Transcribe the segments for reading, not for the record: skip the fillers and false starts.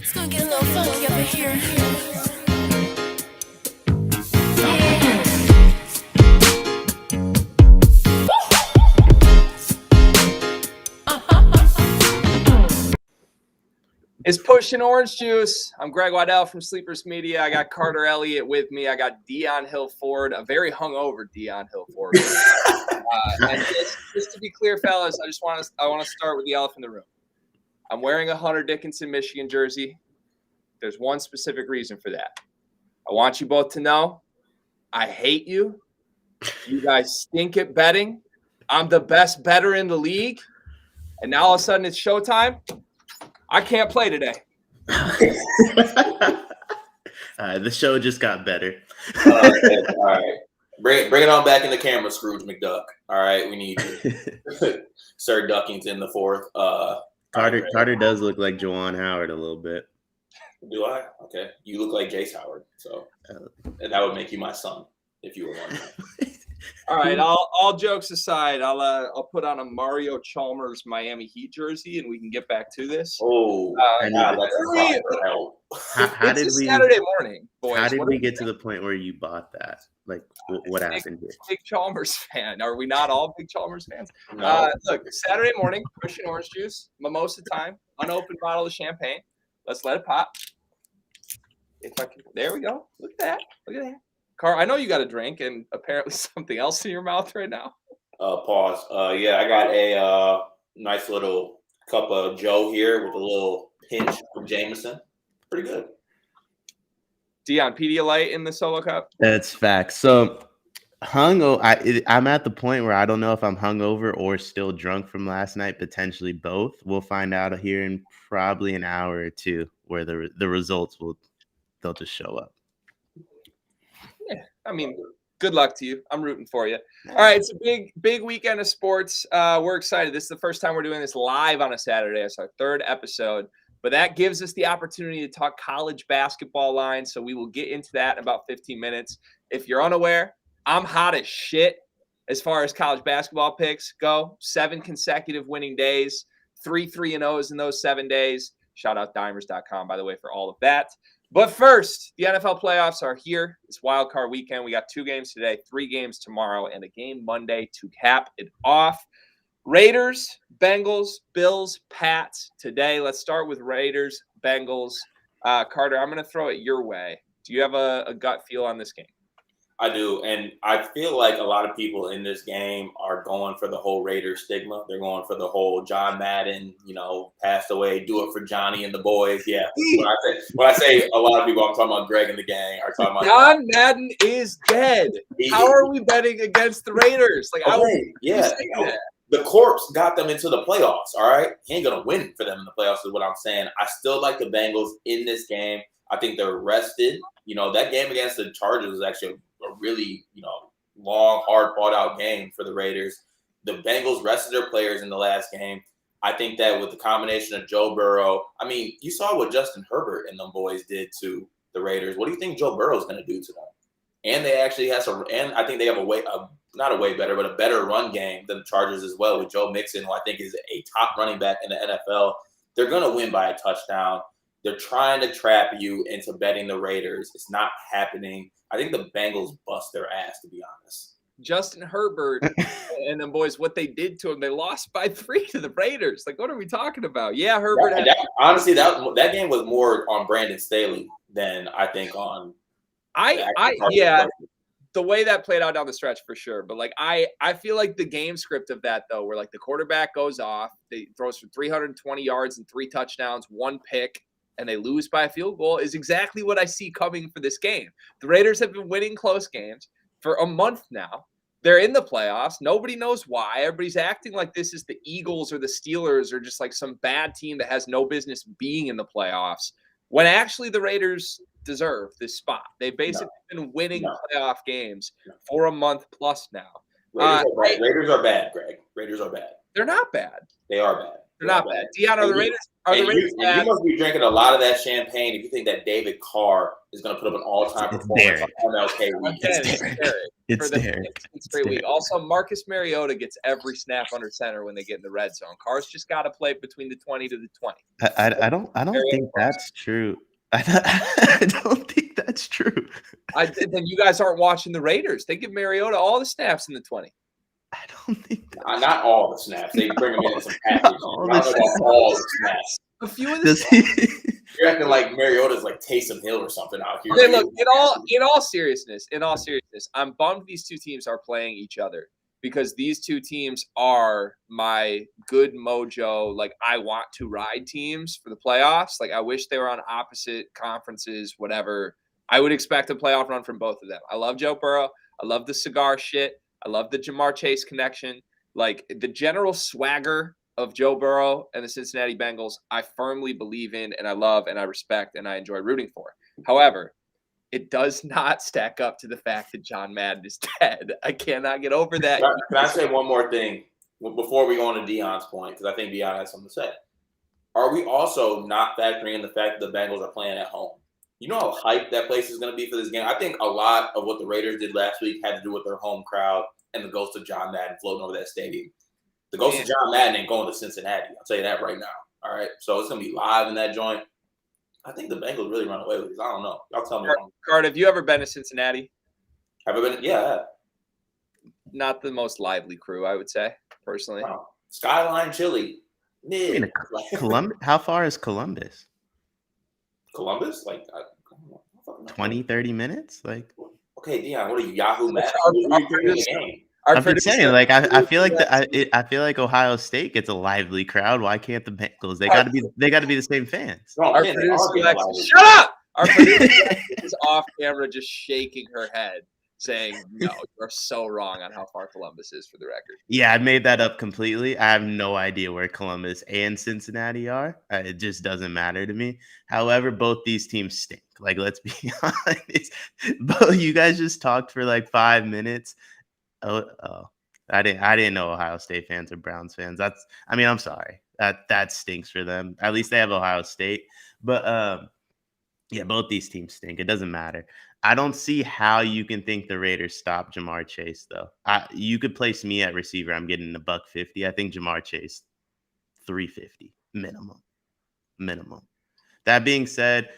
It's gonna get a little funky up in here. It's pushing orange juice. I'm Greg Waddell from Sleepers Media. I got Carter Elliott with me. I got Deion Hill-Ford, a very hungover Deion Hill-Ford. And just to be clear, fellas, I want to start with the elephant in the room. I'm wearing a Hunter Dickinson, Michigan jersey. There's one specific reason for that. I want you both to know I hate you. You guys stink at betting. I'm the best bettor in the league. And now all of a sudden it's showtime. I can't play today. The show just got better. All right. Bring it on back in the camera, Scrooge McDuck. All right, we need you. Sir Duckington the fourth. Carter does look like Juwan Howard a little bit. Do I? Okay. You look like Jace Howard. So and that would make you my son if you were one. All right, all jokes aside, I'll put on a Mario Chalmers Miami Heat jersey, and we can get back to this. Oh, how did we Saturday morning, boys? How did we get to the point where you bought that? Like, what happened here? Big Chalmers fan. Are we not all big Chalmers fans? No. Look, Saturday morning, pushing orange juice, mimosa time, unopened bottle of champagne. Let's let it pop. There we go. Look at that. Look at that. Carl, I know you got a drink and apparently something else in your mouth right now. Pause. Yeah, I got a nice little cup of Joe here with a little pinch of Jameson. Pretty good. Deion, Pedialyte in the solo cup? That's facts. So, I'm at the point where I don't know if I'm hungover or still drunk from last night, potentially both. We'll find out here in probably an hour or two where the results they'll just show up. Yeah, I mean, good luck to you. I'm rooting for you. All right, it's a big weekend of sports. We're excited. This is the first time we're doing this live on a Saturday. It's our third episode, but that gives us the opportunity to talk college basketball lines, so we will get into that in about 15 minutes. If you're unaware, I'm hot as shit as far as college basketball picks go. 7 consecutive winning days, 3 3-0s in those 7 days. Shout out dimers.com, by the way, for all of that. But first, the NFL playoffs are here. It's Wildcard weekend. We got 2 games today, 3 games tomorrow, and a game Monday to cap it off. Raiders, Bengals, Bills, Pats today. Let's start with Raiders, Bengals. Carter, I'm going to throw it your way. Do you have a gut feel on this game? I do, and I feel like a lot of people in this game are going for the whole Raiders stigma. They're going for the whole John Madden, passed away, do it for Johnny and the boys. Yeah. When I say a lot of people, I'm talking about Greg and the gang. Are talking about John Madden is dead. How are we betting against the Raiders? The corpse got them into the playoffs. All right, he ain't gonna win for them in the playoffs. Is what I'm saying. I still like the Bengals in this game. I think they're rested. That game against the Chargers was actually a really, long, hard fought out game for the Raiders. The Bengals rested their players in the last game. I think that with the combination of Joe Burrow, I mean, you saw what Justin Herbert and them boys did to the Raiders. What do you think Joe Burrow is going to do to them? And they actually have and I think they have not a way better, but a better run game than the Chargers as well with Joe Mixon, who I think is a top running back in the NFL. They're going to win by a touchdown. They're trying to trap you into betting the Raiders. It's not happening. I think the Bengals bust their ass, to be honest. Justin Herbert and them boys, what they did to him, they lost by 3 to the Raiders. Like, what are we talking about? Yeah, Herbert. Honestly, that game was more on Brandon Staley than I think on. The way that played out down the stretch for sure. But I feel like the game script of that though, where the quarterback goes off, they throws for 320 yards and 3 touchdowns, 1 pick, and they lose by a field goal is exactly what I see coming for this game. The Raiders have been winning close games for a month now. They're in the playoffs. Nobody knows why. Everybody's acting like this is the Eagles or the Steelers or just some bad team that has no business being in the playoffs, when actually the Raiders deserve this spot. They've basically been winning playoff games for a month plus now. Raiders are bad, Greg. Raiders are bad. They're not bad. They are bad. They're not bad. Deion, are the Raiders? You must be drinking a lot of that champagne if you think that David Carr is going to put up an all-time performance on MLK week. It's Derek. Straight week. Also, Marcus Mariota gets every snap under center when they get in the red zone. Carr's just got to play between the 20 to the 20. I don't think that's true. I don't think that's true. Then you guys aren't watching the Raiders. They give Mariota all the snaps in the 20. I don't think not all the snaps. They bring them in some packages. All the snaps. A few of the You're acting like Mariota's like Taysom Hill or something out here. Okay, look, in all seriousness, I'm bummed these two teams are playing each other because these two teams are my good mojo, like I want to ride teams for the playoffs. Like I wish they were on opposite conferences, whatever. I would expect a playoff run from both of them. I love Joe Burrow. I love the cigar shit. I love the Jamar Chase connection. Like the general swagger of Joe Burrow and the Cincinnati Bengals, I firmly believe in and I love and I respect and I enjoy rooting for. However, it does not stack up to the fact that John Madden is dead. I cannot get over that. Can I say one more thing before we go on to Deion's point? Because I think Deion has something to say. Are we also not factoring in the fact that the Bengals are playing at home? You know how hyped that place is going to be for this game? I think a lot of what the Raiders did last week had to do with their home crowd and the ghost of John Madden floating over that stadium. The ghost of John Madden ain't going to Cincinnati. I'll tell you that right now. All right. So it's going to be live in that joint. I think the Bengals really run away with this. I don't know. Y'all tell me. Card, have you ever been to Cincinnati? Have I been? Yeah, I have. Not the most lively crew, I would say, personally. Wow. Skyline Chili. Yeah. Columbus. How far is Columbus? Columbus? Like 20, 30 minutes? Like okay, Deion, what are you, Yahoo Maps? I'm just saying, like I feel like I feel like Ohio State gets a lively crowd. Why can't the Bengals? They got to be the same fans. Shut up! Our producer is off camera, just shaking her head, saying, "No, you're so wrong on how far Columbus is." For the record, yeah, I made that up completely. I have no idea where Columbus and Cincinnati are. It just doesn't matter to me. However, both these teams stink. Like, let's be honest. But you guys just talked for like 5 minutes. Oh, I didn't know Ohio State fans are Browns fans. I'm sorry. That stinks for them. At least they have Ohio State. But yeah, both these teams stink. It doesn't matter. I don't see how you can think the Raiders stop Jamar Chase though. You could place me at receiver. I'm getting $150. I think Jamar Chase $350 minimum. That being said,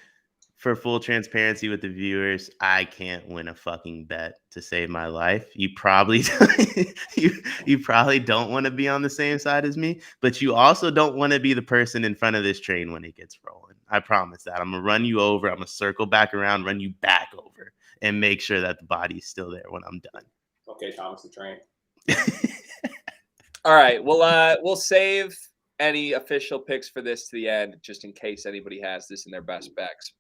for full transparency with the viewers, I can't win a fucking bet to save my life. You probably you probably don't want to be on the same side as me, but you also don't want to be the person in front of this train when it gets rolling. I promise that. I'm going to run you over. I'm going to circle back around, run you back over, and make sure that the body's still there when I'm done. Okay, Thomas the Train. All right. We'll save any official picks for this to the end, just in case anybody has this in their best bets.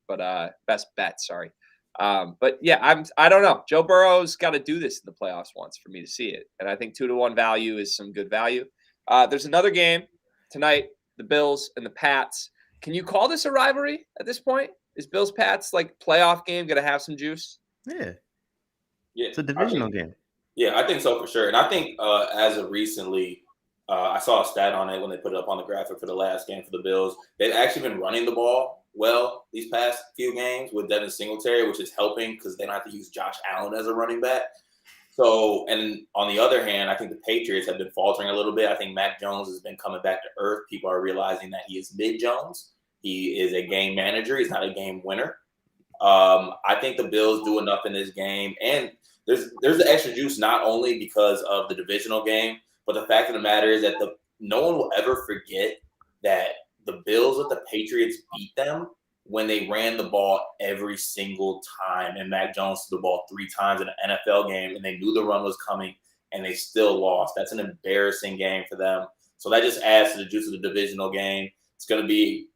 Best bets, sorry. But yeah, I don't know. Joe Burrow's got to do this in the playoffs once for me to see it, and I think 2-1 value is some good value. There's another game tonight: the Bills and the Pats. Can you call this a rivalry at this point? Is Bills Pats like playoff game going to have some juice? Yeah, it's a divisional game. Yeah, I think so for sure, and I think as of recently. I saw a stat on it when they put it up on the graphic for the last game for the Bills. They've actually been running the ball well these past few games with Devin Singletary, which is helping because they don't have to use Josh Allen as a running back. So, and on the other hand, I think the Patriots have been faltering a little bit. I think Mac Jones has been coming back to earth. People are realizing that he is mid-Jones. He is a game manager. He's not a game winner. I think the Bills do enough in this game. And there's the extra juice not only because of the divisional game, but the fact of the matter is that no one will ever forget that the Bills with the Patriots beat them when they ran the ball every single time. And Mac Jones threw the ball 3 times in an NFL game, and they knew the run was coming, and they still lost. That's an embarrassing game for them. So that just adds to the juice of the divisional game. It's going to be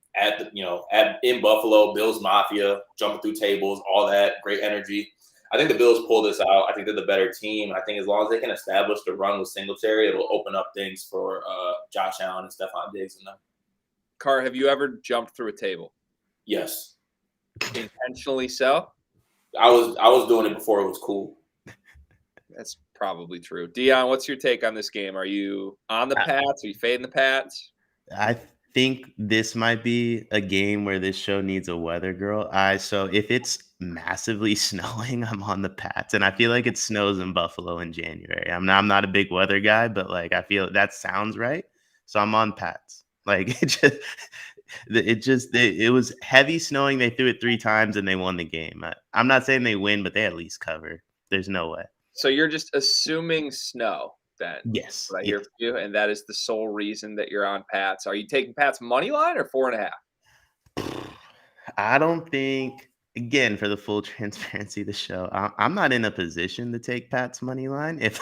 in Buffalo, Bills Mafia, jumping through tables, all that great energy. I think the Bills pull this out. I think they're the better team. I think as long as they can establish the run with Singletary, it'll open up things for Josh Allen and Stephon Diggs and them. Carr, have you ever jumped through a table? Yes. Intentionally so? I was doing it before it was cool. That's probably true. Deion, what's your take on this game? Are you on the Pats? Are you fading the Pats? I think this might be a game where this show needs a weather girl. So if it's massively snowing, I'm on the Pats, and I feel like it snows in Buffalo in January. I'm not a big weather guy, but like I feel that sounds right, so I'm on Pats. Like it was heavy snowing. They threw it 3 times and they won the game. I'm not saying they win, but they at least cover. There's no way. So you're just assuming snow then. Yes. What I Yes. hear from you, and that is the sole reason that you're on Pats. Are you taking Pats money line or 4.5? I don't think, again, for the full transparency of the show, I'm not in a position to take Pat's money line. If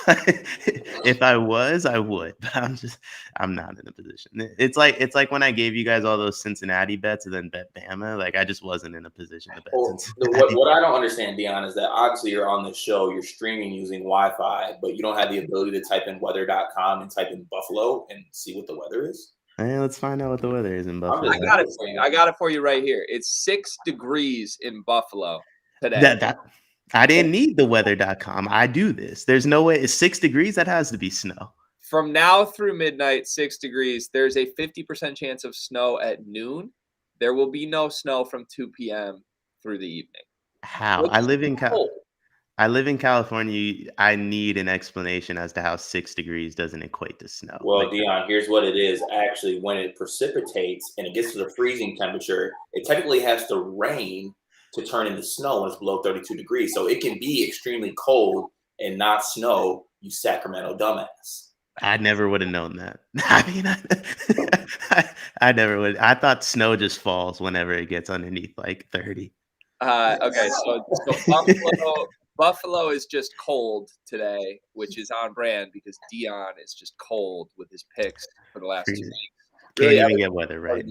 I was, I would, but I'm not in a position. It's like when I gave you guys all those Cincinnati bets and then bet Bama. Like I just wasn't in a position to bet Well, Cincinnati. what I don't understand, Deion, is that obviously you're on the show, you're streaming using Wi-Fi, but you don't have the ability to type in weather.com and type in Buffalo and see what the weather is. Hey, let's find out what the weather is in Buffalo. I got it for you. I got it for you right here. It's 6 degrees in Buffalo today. That I didn't need the weather.com. I do this. There's no way. It's 6 degrees. That has to be snow. From now through midnight, 6 degrees. There's a 50% chance of snow at noon. There will be no snow from 2 p.m. through the evening. How? It's cold. I live in California. I need an explanation as to how 6 degrees doesn't equate to snow. Well, Like, Deion, here's what it is. Actually, when it precipitates and it gets to the freezing temperature, it technically has to rain to turn into snow when it's below 32 degrees. So it can be extremely cold and not snow, you Sacramento dumbass. I never would have known that. I mean, I never would. I thought snow just falls whenever it gets underneath like 30. Okay, so Buffalo is just cold today, which is on brand because Deion is just cold with his picks for the last 2 weeks. Can't even get weather right.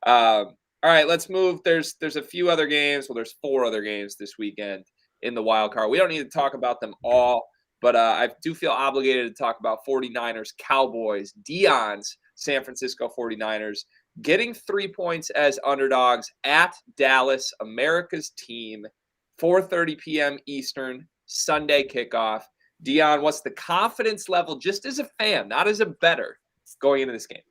All right, let's move. There's a few other games. Well, there's 4 other games this weekend in the wild card. We don't need to talk about them all, but I do feel obligated to talk about 49ers Cowboys. Deion's San Francisco 49ers getting 3 points as underdogs at Dallas, America's team. 4:30 p.m. Eastern, Sunday kickoff. Deion, what's the confidence level just as a fan, not as a bettor, going into this game?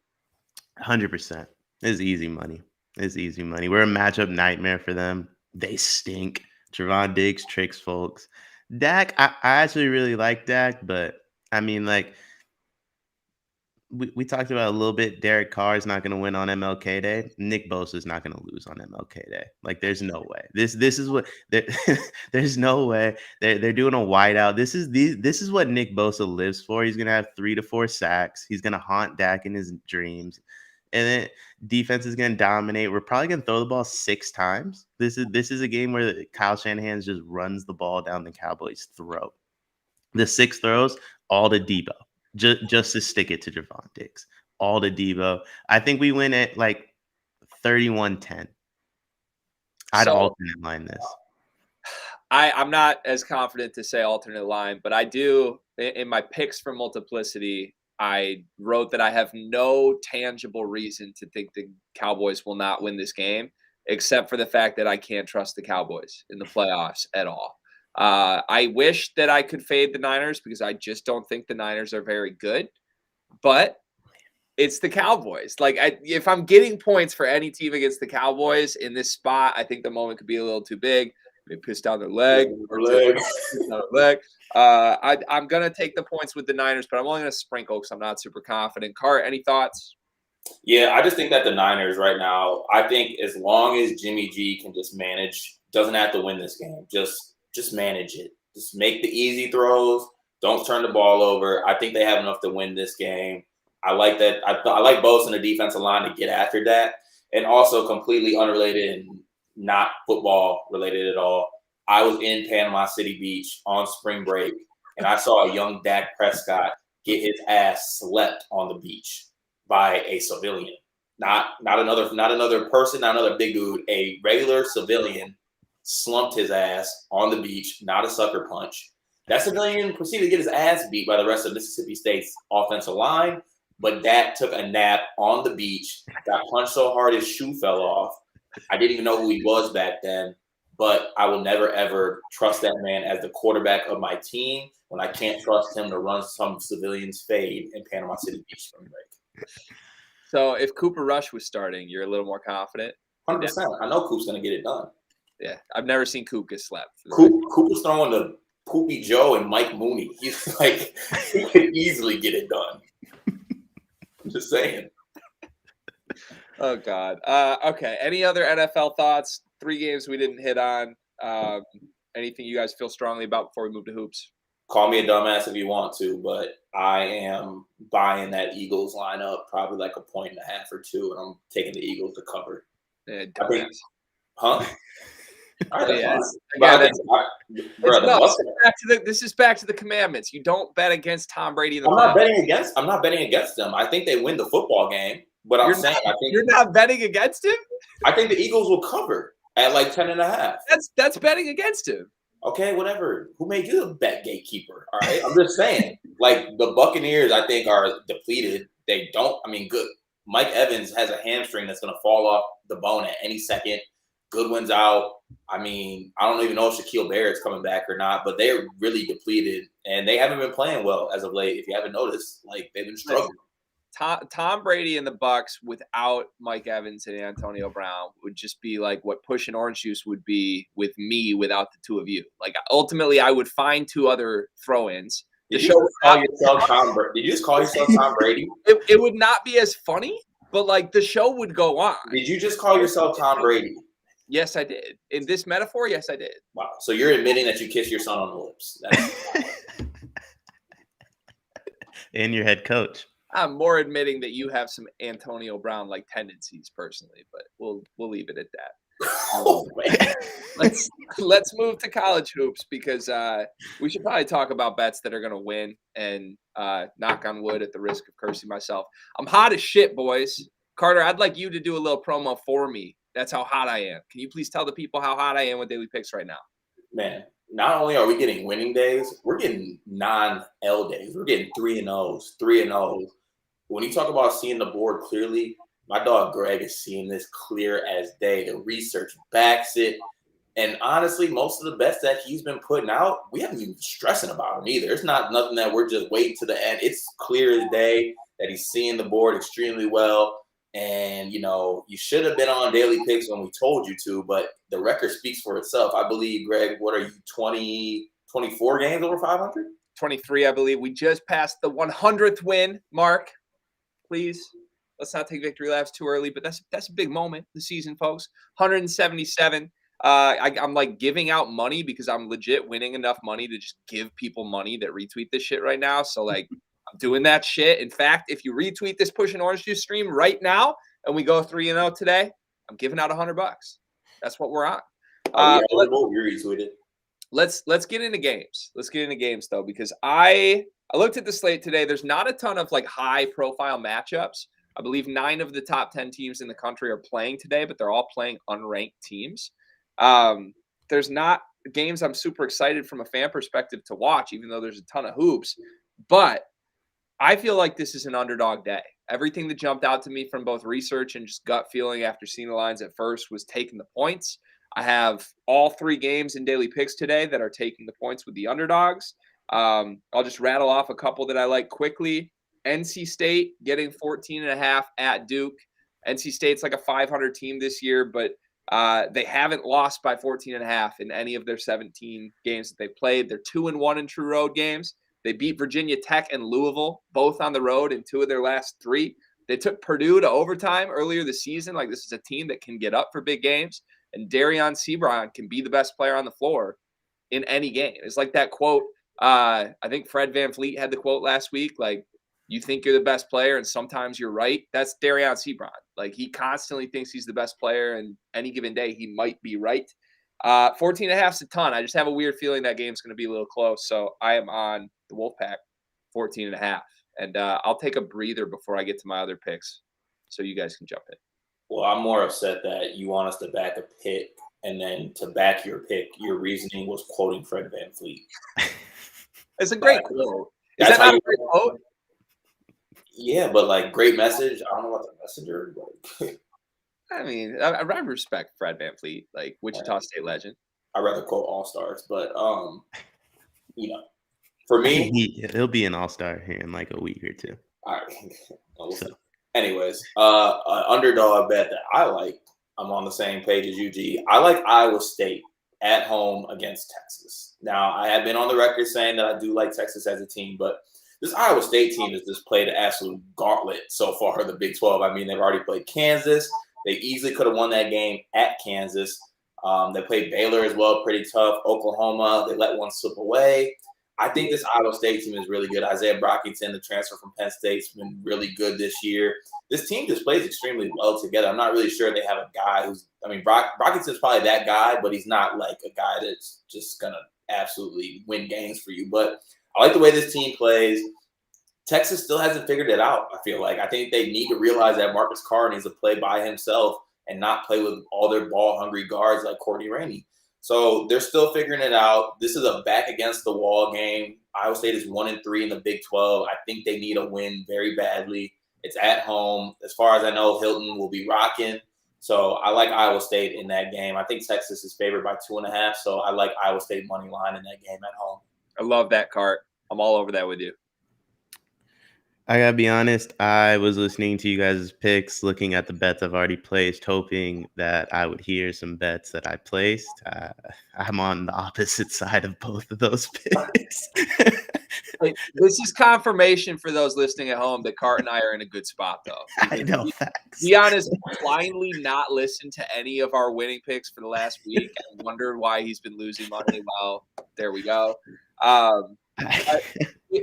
100%. It's easy money. It's easy money. We're a matchup nightmare for them. They stink. Trevon Diggs tricks folks. Dak, I actually really like Dak, but I mean, like, we talked about a little bit. Derek Carr is not going to win on MLK Day. Nick Bosa is not going to lose on MLK Day. Like, there's no way. This is what there's no way. They're doing a whiteout. This is what Nick Bosa lives for. He's going to have 3 to 4 sacks. He's going to haunt Dak in his dreams. And then defense is going to dominate. We're probably going to throw the ball 6 times. This is a game where Kyle Shanahan just runs the ball down the Cowboys' throat. The 6 throws, all to Debo. Just to stick it to Trevon Diggs. All to Debo. I think we win at like 31-10. I'd alternate line this. I'm not as confident to say alternate line, but I do, in my picks for multiplicity, I wrote that I have no tangible reason to think the Cowboys will not win this game, except for the fact that I can't trust the Cowboys in the playoffs at all. I wish that I could fade the Niners because I just don't think the Niners are very good, but it's the Cowboys. Like, if I'm getting points for any team against the Cowboys in this spot, I think the moment could be a little too big. They piss down their leg. I'm going to take the points with the Niners, but I'm only going to sprinkle because I'm not super confident. Cart, any thoughts? Yeah, I just think that the Niners right now, I think as long as Jimmy G can just manage, doesn't have to win this game, just manage it. Just make the easy throws. Don't turn the ball over. I think they have enough to win this game. I like that. I like Bosa in the defensive line to get after that. And also completely unrelated and not football related at all. I was in Panama City Beach on spring break, and I saw a young Dak Prescott get his ass slept on the beach by a civilian. Not another person, not another big dude. A regular civilian slumped his ass on the beach, not a sucker punch. That civilian proceeded to get his ass beat by the rest of Mississippi State's offensive line, but Dak took a nap on the beach, got punched so hard his shoe fell off. I didn't even know who he was back then, but I will never, ever trust that man as the quarterback of my team when I can't trust him to run some civilian's fade in Panama City Beach spring break. So if Cooper Rush was starting, you're a little more confident? 100%. I know Coop's going to get it done. Yeah. I've never seen Coop get slapped. Coop was throwing to Poopy Joe and Mike Mooney. He's like, he could easily get it done. I'm just saying. Oh, God. Okay. Any other NFL thoughts? 3 games we didn't hit on. Anything you guys feel strongly about before we move to hoops? Call me a dumbass if you want to, but I am buying that Eagles lineup probably like 1.5 or 2, and I'm taking the Eagles to cover. Yeah, I think, huh? All right, Yeah, this is back to the commandments. You don't bet against Tom Brady in the playoffs. I'm not betting against them. I think they win the football game, but I think you're not betting against him. I think the Eagles will cover at like 10.5. That's betting against him. Okay, whatever. Who made you the bet gatekeeper? All right, I'm just saying. Like the Buccaneers, I think are depleted. They don't. I mean, good. Mike Evans has a hamstring that's going to fall off the bone at any second. Goodwin's out. I mean, I don't even know if Shaquille Barrett's coming back or not, but they're really depleted, and they haven't been playing well as of late. If you haven't noticed, like they've been struggling. Tom Brady and the Bucs without Mike Evans and Antonio Brown would just be like what pushing orange juice would be with me without the two of you. Like ultimately, I would find 2 other throw-ins. Did you just call yourself Tom Brady? It would not be as funny, but like the show would go on. Did you just call yourself Tom Brady? Yes, I did. In this metaphor, yes, I did. Wow. So you're admitting that you kiss your son on the lips. And your head coach. I'm more admitting that you have some Antonio Brown like tendencies personally, but we'll leave it at that. Oh, man. Let's move to college hoops because we should probably talk about bets that are going to win and knock on wood at the risk of cursing myself. I'm hot as shit, boys. Carter, I'd like you to do a little promo for me. That's how hot I am. Can you please tell the people how hot I am with daily picks right now? Man, not only are we getting winning days, we're getting non-L days. We're getting 3-0s, 3-0s. When you talk about seeing the board clearly, my dog Greg is seeing this clear as day. The research backs it. And honestly, most of the bets that he's been putting out, we haven't even been stressing about them either. It's not nothing that we're just waiting to the end. It's clear as day that he's seeing the board extremely well. And, you know, you should have been on daily picks when we told you to, but the record speaks for itself. I believe, Greg, what are you, 24 games over 500? 23, I believe. We just passed the 100th win mark. Please, let's not take victory laps too early, but that's a big moment this season, folks. 177. I'm like giving out money because I'm legit winning enough money to just give people money that retweet this shit right now. So like I'm doing that shit. In fact, if you retweet this Push and Orange Juice stream right now and we go 3-0 today, I'm giving out $100. That's what we're on. Let's get into games. Let's get into games though, because I looked at the slate today. There's not a ton of like high profile matchups. I believe 9 of the top 10 teams in the country are playing today, but they're all playing unranked teams. There's not games I'm super excited from a fan perspective to watch, even though there's a ton of hoops. But I feel like this is an underdog day. Everything that jumped out to me from both research and just gut feeling after seeing the lines at first was taking the points. I have all 3 games in daily picks today that are taking the points with the underdogs. I'll just rattle off a couple that I like quickly. NC State getting 14.5 at Duke. NC State's like a 500 team this year, but they haven't lost by 14.5 in any of their 17 games that they've played. They're 2-1 in true road games. They beat Virginia Tech and Louisville, both on the road in 2 of their last 3. They took Purdue to overtime earlier this season. Like, this is a team that can get up for big games. And Darion Seabron can be the best player on the floor in any game. It's like that quote. I think Fred VanVleet had the quote last week, like, you think you're the best player and sometimes you're right. That's Darion Seabron. Like, he constantly thinks he's the best player, and any given day he might be right. 14.5 is a ton. I just have a weird feeling that game's going to be a little close. So I am on the Wolfpack 14.5. And I'll take a breather before I get to my other picks so you guys can jump in. Well, I'm more upset that you want us to back a pick, and then to back your pick, your reasoning was quoting Fred VanVleet. It's a great quote. Is that not a great quote? Yeah, but like, great message. I don't know about the messenger. But I mean, I respect Fred VanVleet, like Wichita State legend. I'd rather quote All-Stars, but you know, for me, he'll be an All-Star here in like a week or 2. All right. Anyways, underdog bet that I like. I'm on the same page as UG. I like Iowa State at home against Texas. Now, I have been on the record saying that I do like Texas as a team, but this Iowa State team has just played an absolute gauntlet so far in the Big 12. I mean, they've already played Kansas. They easily could have won that game at Kansas. They played Baylor as well, pretty tough. Oklahoma, they let one slip away. I think this Iowa State team is really good. Isaiah Brockington, the transfer from Penn State, has been really good this year. This team just plays extremely well together. I'm not really sure they have a guy who's – I mean, Brockington's probably that guy, but he's not like a guy that's just going to absolutely win games for you. But I like the way this team plays. Texas still hasn't figured it out, I feel like. I think they need to realize that Marcus Carr needs to play by himself and not play with all their ball-hungry guards like Courtney Rainey. So they're still figuring it out. This is a back-against-the-wall game. Iowa State is 1-3 in the Big 12. I think they need a win very badly. It's at home. As far as I know, Hilton will be rocking. So I like Iowa State in that game. I think Texas is favored by 2.5, so I like Iowa State money line in that game at home. I love that, Cart. I'm all over that with you. I gotta be honest, I was listening to you guys' picks, looking at the bets I've already placed, hoping that I would hear some bets that I placed. I'm on the opposite side of both of those picks. This is confirmation for those listening at home that Cart and I are in a good spot, though. I know, facts. Deion has blindly not listened to any of our winning picks for the last week and wondered why he's been losing money. Well, there we go.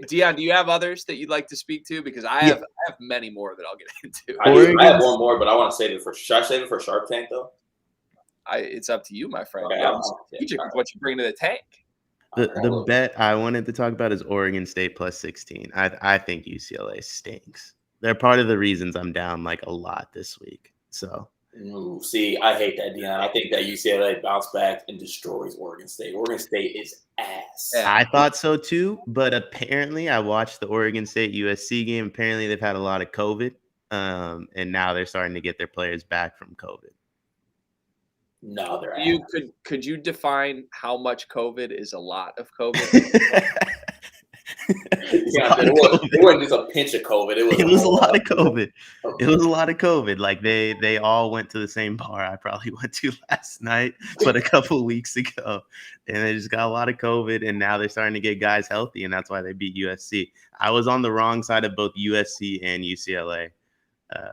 Deion, do you have others that you'd like to speak to? Because I have many more that I'll get into. I have one more, but I want to save it for – should I save it for Shark Tank, though? It's up to you, my friend. Okay, What you bring to the tank. The bet I wanted to talk about is Oregon State plus 16. I think UCLA stinks. They're part of the reasons I'm down like a lot this week. So Ooh, see, I hate that, Deion. I think that UCLA bounced back and destroys Oregon State. Oregon State is ass. I thought so too, but apparently I watched the Oregon State USC game. Apparently they've had a lot of COVID, and now they're starting to get their players back from COVID. No, they're ass. Could you define how much COVID is a lot of COVID? Yeah, it wasn't just a pinch of COVID. It was a lot of COVID. It was a lot of COVID. Like they all went to the same bar I probably went to last night, but a couple of weeks ago, and they just got a lot of COVID. And now they're starting to get guys healthy, and that's why they beat USC. I was on the wrong side of both USC and UCLA.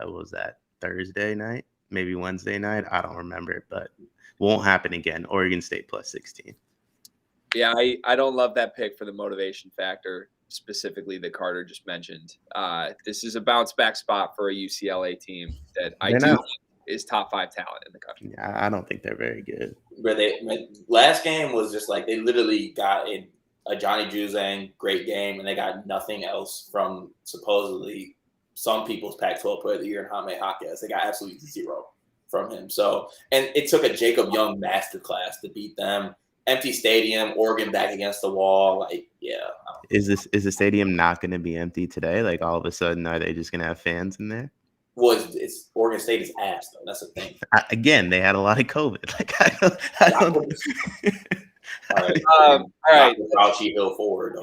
What was that, Thursday night? Maybe Wednesday night? I don't remember, but won't happen again. Oregon State plus 16. Yeah, I don't love that pick for the motivation factor, specifically that Carter just mentioned. This is a bounce back spot for a UCLA team that I do think is top 5 talent in the country. Yeah, I don't think they're very good. But last game was just like they literally got a Johnny Juzang great game, and they got nothing else from supposedly some people's Pac-12 player of the year in Jaime Jaquez. They got absolutely zero from him. So, and it took a Jacob Young masterclass to beat them. Empty stadium, Oregon back against the wall. Like, yeah. Is the stadium not going to be empty today? Like all of a sudden, are they just going to have fans in there? Well, it's Oregon State is ass though. That's the thing. Again, they had a lot of COVID. Like I don't. All right. Fauci Hill-Ford.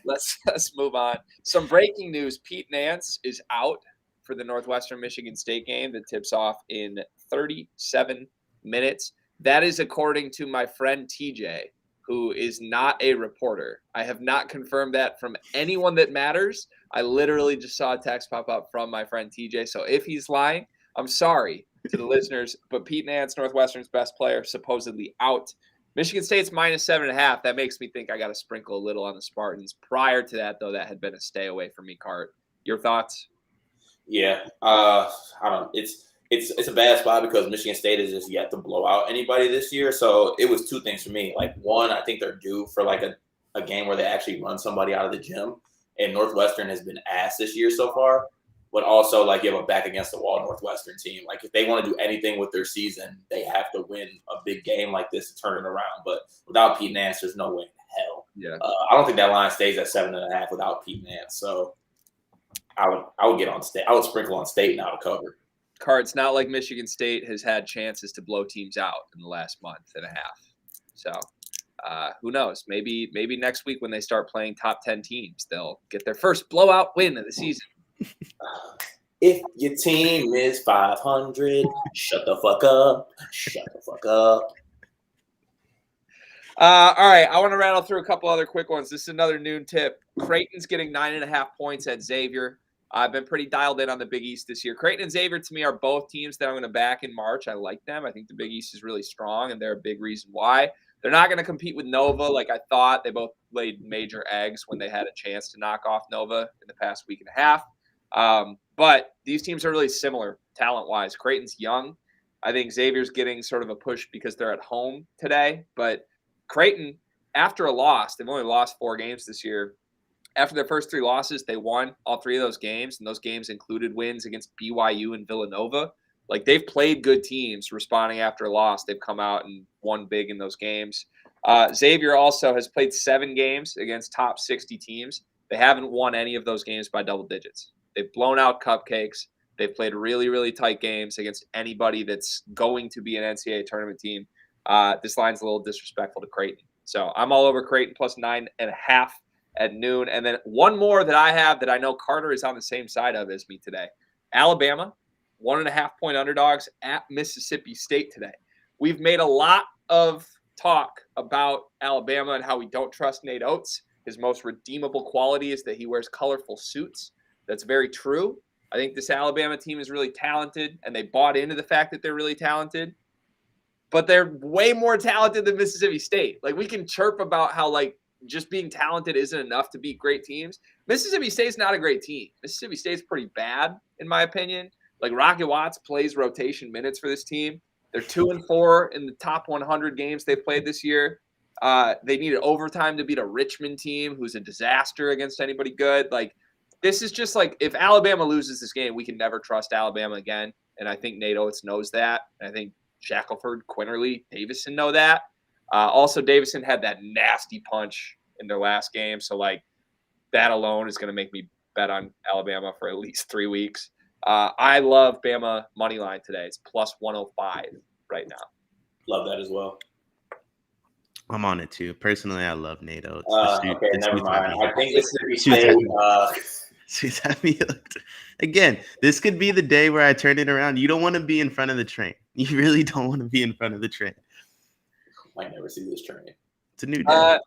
Let's move on. Some breaking news: Pete Nance is out for the Northwestern Michigan State game that tips off in 37 minutes. That is according to my friend TJ, who is not a reporter. I have not confirmed that from anyone that matters. I literally just saw a text pop up from my friend TJ. So if he's lying, I'm sorry to the listeners. But Pete Nance, Northwestern's best player, supposedly out. Michigan State's minus 7.5. That makes me think I got to sprinkle a little on the Spartans. Prior to that, though, that had been a stay away from me, Cart. Your thoughts? Yeah, I don't. It's a bad spot because Michigan State has just yet to blow out anybody this year. So it was two things for me. Like, one, I think they're due for like a game where they actually run somebody out of the gym. And Northwestern has been ass this year so far. But also, like, you have a back against the wall Northwestern team. Like, if they want to do anything with their season, they have to win a big game like this to turn it around. But without Pete Nance, there's no way in hell. Yeah. I don't think that line stays at 7.5 without Pete Nance. So I would get on State. I would sprinkle on State now to cover. It's not like Michigan State has had chances to blow teams out in the last month and a half. So who knows? Maybe next week when they start playing top 10 teams, they'll get their first blowout win of the season. If your team is 500, shut the fuck up. Shut the fuck up. All right, I want to rattle through a couple other quick ones. This is another noon tip. Creighton's getting 9.5 points at Xavier. I've been pretty dialed in on the Big East this year. Creighton and Xavier, to me, are both teams that I'm going to back in March. I like them. I think the Big East is really strong, and they're a big reason why. They're not going to compete with Nova like I thought. They both laid major eggs when they had a chance to knock off Nova in the past week and a half. But these teams are really similar talent-wise. Creighton's young. I think Xavier's getting sort of a push because they're at home today. But Creighton, after a loss, they've only lost 4 games this year. After their first 3 losses, they won all 3 of those games, and those games included wins against BYU and Villanova. Like, they've played good teams responding after a loss. They've come out and won big in those games. Xavier also has played 7 games against top 60 teams. They haven't won any of those games by double digits. They've blown out cupcakes. They've played really, really tight games against anybody that's going to be an NCAA tournament team. This line's a little disrespectful to Creighton. So I'm all over Creighton plus 9.5 at noon. And then one more that I have that I know Carter is on the same side of as me today. Alabama, 1.5 point underdogs at Mississippi State today. We've made a lot of talk about Alabama and how we don't trust Nate Oates. His most redeemable quality is that he wears colorful suits. That's very true. I think this Alabama team is really talented, and they bought into the fact that they're really talented. But they're way more talented than Mississippi State. Like, we can chirp about how, like, just being talented isn't enough to beat great teams. Mississippi State's not a great team. Mississippi State's pretty bad, in my opinion. Like, Rocket Watts plays rotation minutes for this team. They're 2-4 in the top 100 games they've played this year. They needed overtime to beat a Richmond team who's a disaster against anybody good. Like, this is just like, if Alabama loses this game, we can never trust Alabama again. And I think Nate Oates knows that. And I think Shackelford, Quinterly, Davison know that. Also, Davison had that nasty punch in their last game. So, like, that alone is going to make me bet on Alabama for at least 3 weeks. I love Bama money line today. It's plus 105 right now. Love that as well. I'm on it too. Personally, I love Nate Oates. Okay, never mind. I think Mississippi State. She's had me hooked. Again, this could be the day where I turn it around. You don't want to be in front of the train. You really don't want to be in front of the train. Might never see this train. It's a new day.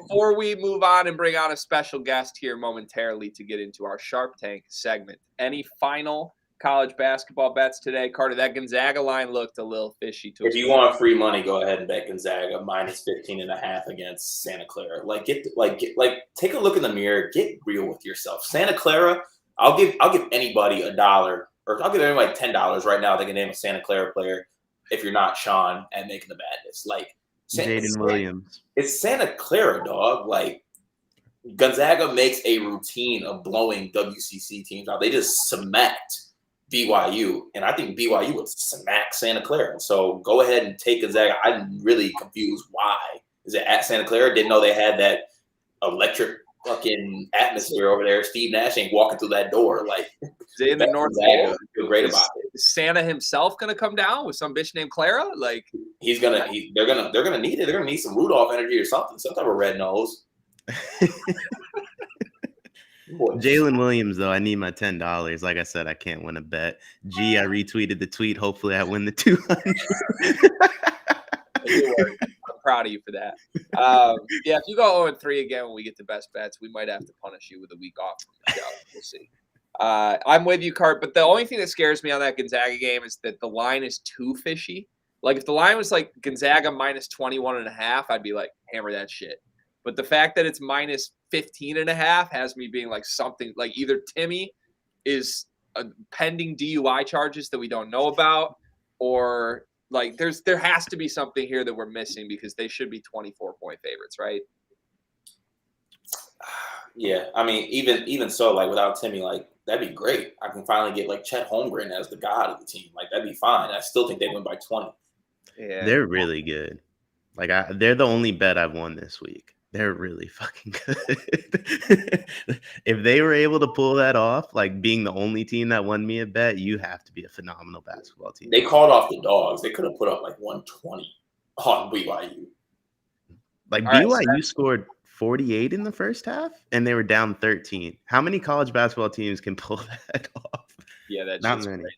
Before we move on and bring on a special guest here momentarily to get into our Sharp Tank segment, any final college basketball bets today? Carter, that Gonzaga line looked a little fishy to us. If you want free money, go ahead and bet Gonzaga minus 15.5 against Santa Clara. Take a look in the mirror. Get real with yourself. Santa Clara, I'll give anybody $1, or I'll give anybody $10 right now. They can name a Santa Clara player. If you're not Sean at Making the Madness, like Jaden Williams. It's Santa Clara, dog. Like, Gonzaga makes a routine of blowing WCC teams out. They just smacked BYU, and I think BYU would smack Santa Clara. So go ahead and take Gonzaga. I'm really confused. Why is it at Santa Clara? Didn't know they had that electric fucking atmosphere over there. Steve Nash ain't walking through that door. Like, in the North Pole. Feel great about it. Is Santa himself gonna come down with some bitch named Clara? Like, they're gonna need it. They're gonna need some Rudolph energy or something. Some type of red nose. Jalen Williams, though, I need my $10. Like I said, I can't win a bet. I retweeted the tweet. Hopefully, I win the 200. I'm proud of you for that. Yeah, if you go 0-3 again when we get the best bets, we might have to punish you with a week off from the show. We'll see. I'm with you, Cart. But the only thing that scares me on that Gonzaga game is that the line is too fishy. Like, if the line was like Gonzaga minus 21.5, I'd be like, hammer that shit. But the fact that it's minus 15.5 has me being like something like either Timmy is pending DUI charges that we don't know about, or like there has to be something here that we're missing because they should be 24-point favorites, right? Yeah, I mean, even so, like, without Timmy, like, that'd be great. I can finally get like Chet Holmgren as the god of the team. Like, that'd be fine. I still think they win by 20. Yeah, they're really good. Like, they're the only bet I've won this week. They're really fucking good. If they were able to pull that off, like being the only team that won me a bet, you have to be a phenomenal basketball team. They called off the dogs. They could have put up like 120 on BYU. Like, BYU scored 48 in the first half, and they were down 13. How many college basketball teams can pull that off? Yeah, that's Not just many. crazy.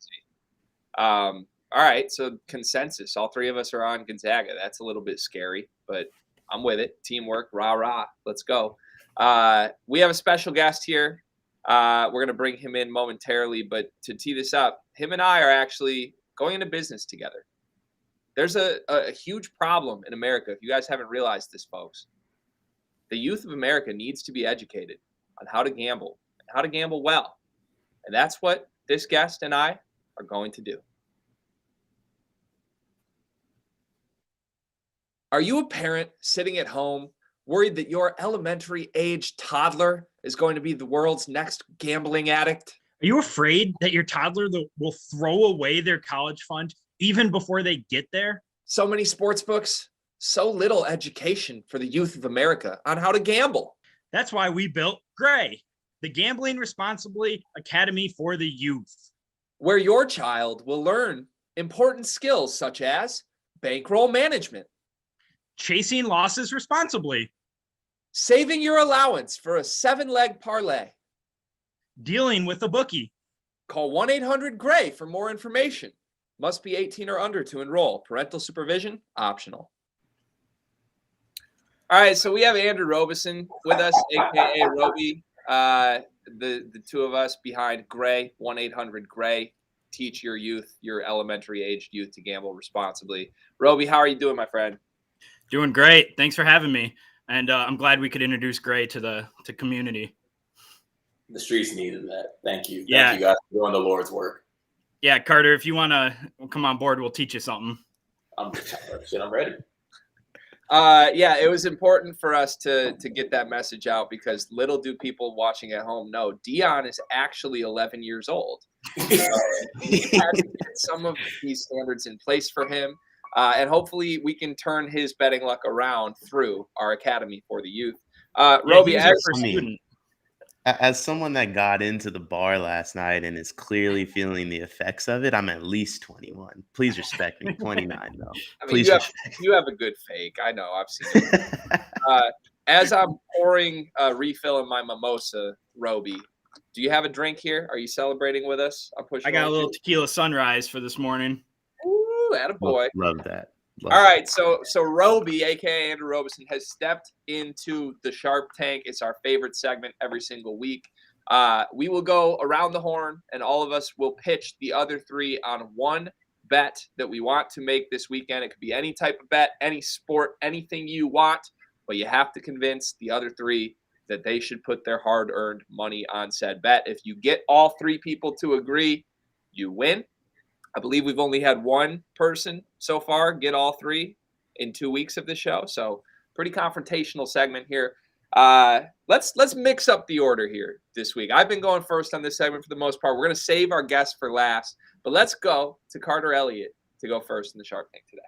All right, so consensus. All three of us are on Gonzaga. That's a little bit scary, but I'm with it. Teamwork, rah, rah. Let's go. We have a special guest here. We're going to bring him in momentarily, but to tee this up, him and I are actually going into business together. There's a huge problem in America, if you guys haven't realized this, folks. The youth of America needs to be educated on how to gamble and how to gamble well. And that's what this guest and I are going to do. Are you a parent sitting at home worried that your elementary-age toddler is going to be the world's next gambling addict? Are you afraid that your toddler will throw away their college fund even before they get there? So many sports books, so little education for the youth of America on how to gamble. That's why we built Gray, the Gambling Responsibly Academy for the Youth, where your child will learn important skills such as bankroll management, chasing losses responsibly, saving your allowance for a 7-leg parlay, dealing with a bookie. Call 1-800-GRAY for more information. Must be 18 or under to enroll. Parental supervision optional. All right, so we have Andrew Robeson with us, a.k.a. Roby. The two of us behind Gray, 1-800-GRAY. Teach your youth, your elementary-aged youth, to gamble responsibly. Roby, how are you doing, my friend? Doing great. Thanks for having me. And I'm glad we could introduce Gray to community. The streets needed that. Thank you. Yeah. Thank you guys for doing the Lord's work. Yeah, Carter, if you want to come on board, we'll teach you something. I'm ready. Yeah, it was important for us to get that message out because little do people watching at home know Deion is actually 11 years old. He has to get some of these standards in place for him. And hopefully we can turn his betting luck around through our Academy for the Youth. Roby, as someone that got into the bar last night and is clearly feeling the effects of it, I'm at least 21. Please respect me. 29, though. I mean, you have a good fake. I know. I've seen it. As I'm pouring a refill in my mimosa, Roby, do you have a drink here? Are you celebrating with us? I got a little tequila sunrise for this morning. Ooh, attaboy. Love that. All right, so Roby, a.k.a. Andrew Robeson, has stepped into the Sharp Tank. It's our favorite segment every single week. We will go around the horn, and all of us will pitch the other three on one bet that we want to make this weekend. It could be any type of bet, any sport, anything you want, but you have to convince the other three that they should put their hard-earned money on said bet. If you get all three people to agree, you win. I believe we've only had one person so far get all three in 2 weeks of the show. So pretty confrontational segment here. Let's mix up the order here this week. I've been going first on this segment for the most part. We're going to save our guests for last, but let's go to Carter Elliott to go first in the Shark Tank today.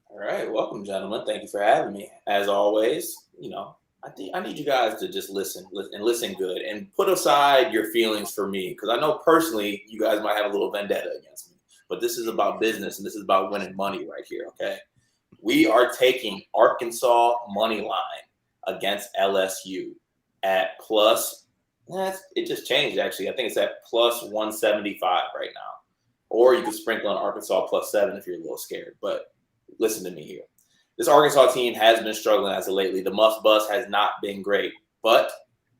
All right. Welcome, gentlemen. Thank you for having me. As always, I need you guys to just listen good and put aside your feelings for me, because I know personally you guys might have a little vendetta against me. But this is about business, and this is about winning money right here, okay? We are taking Arkansas money line against LSU at plus – it just changed, actually. I think it's at plus 175 right now. Or you could sprinkle on Arkansas plus 7 if you're a little scared. But listen to me here. This Arkansas team has been struggling as of lately. The must-bust has not been great. But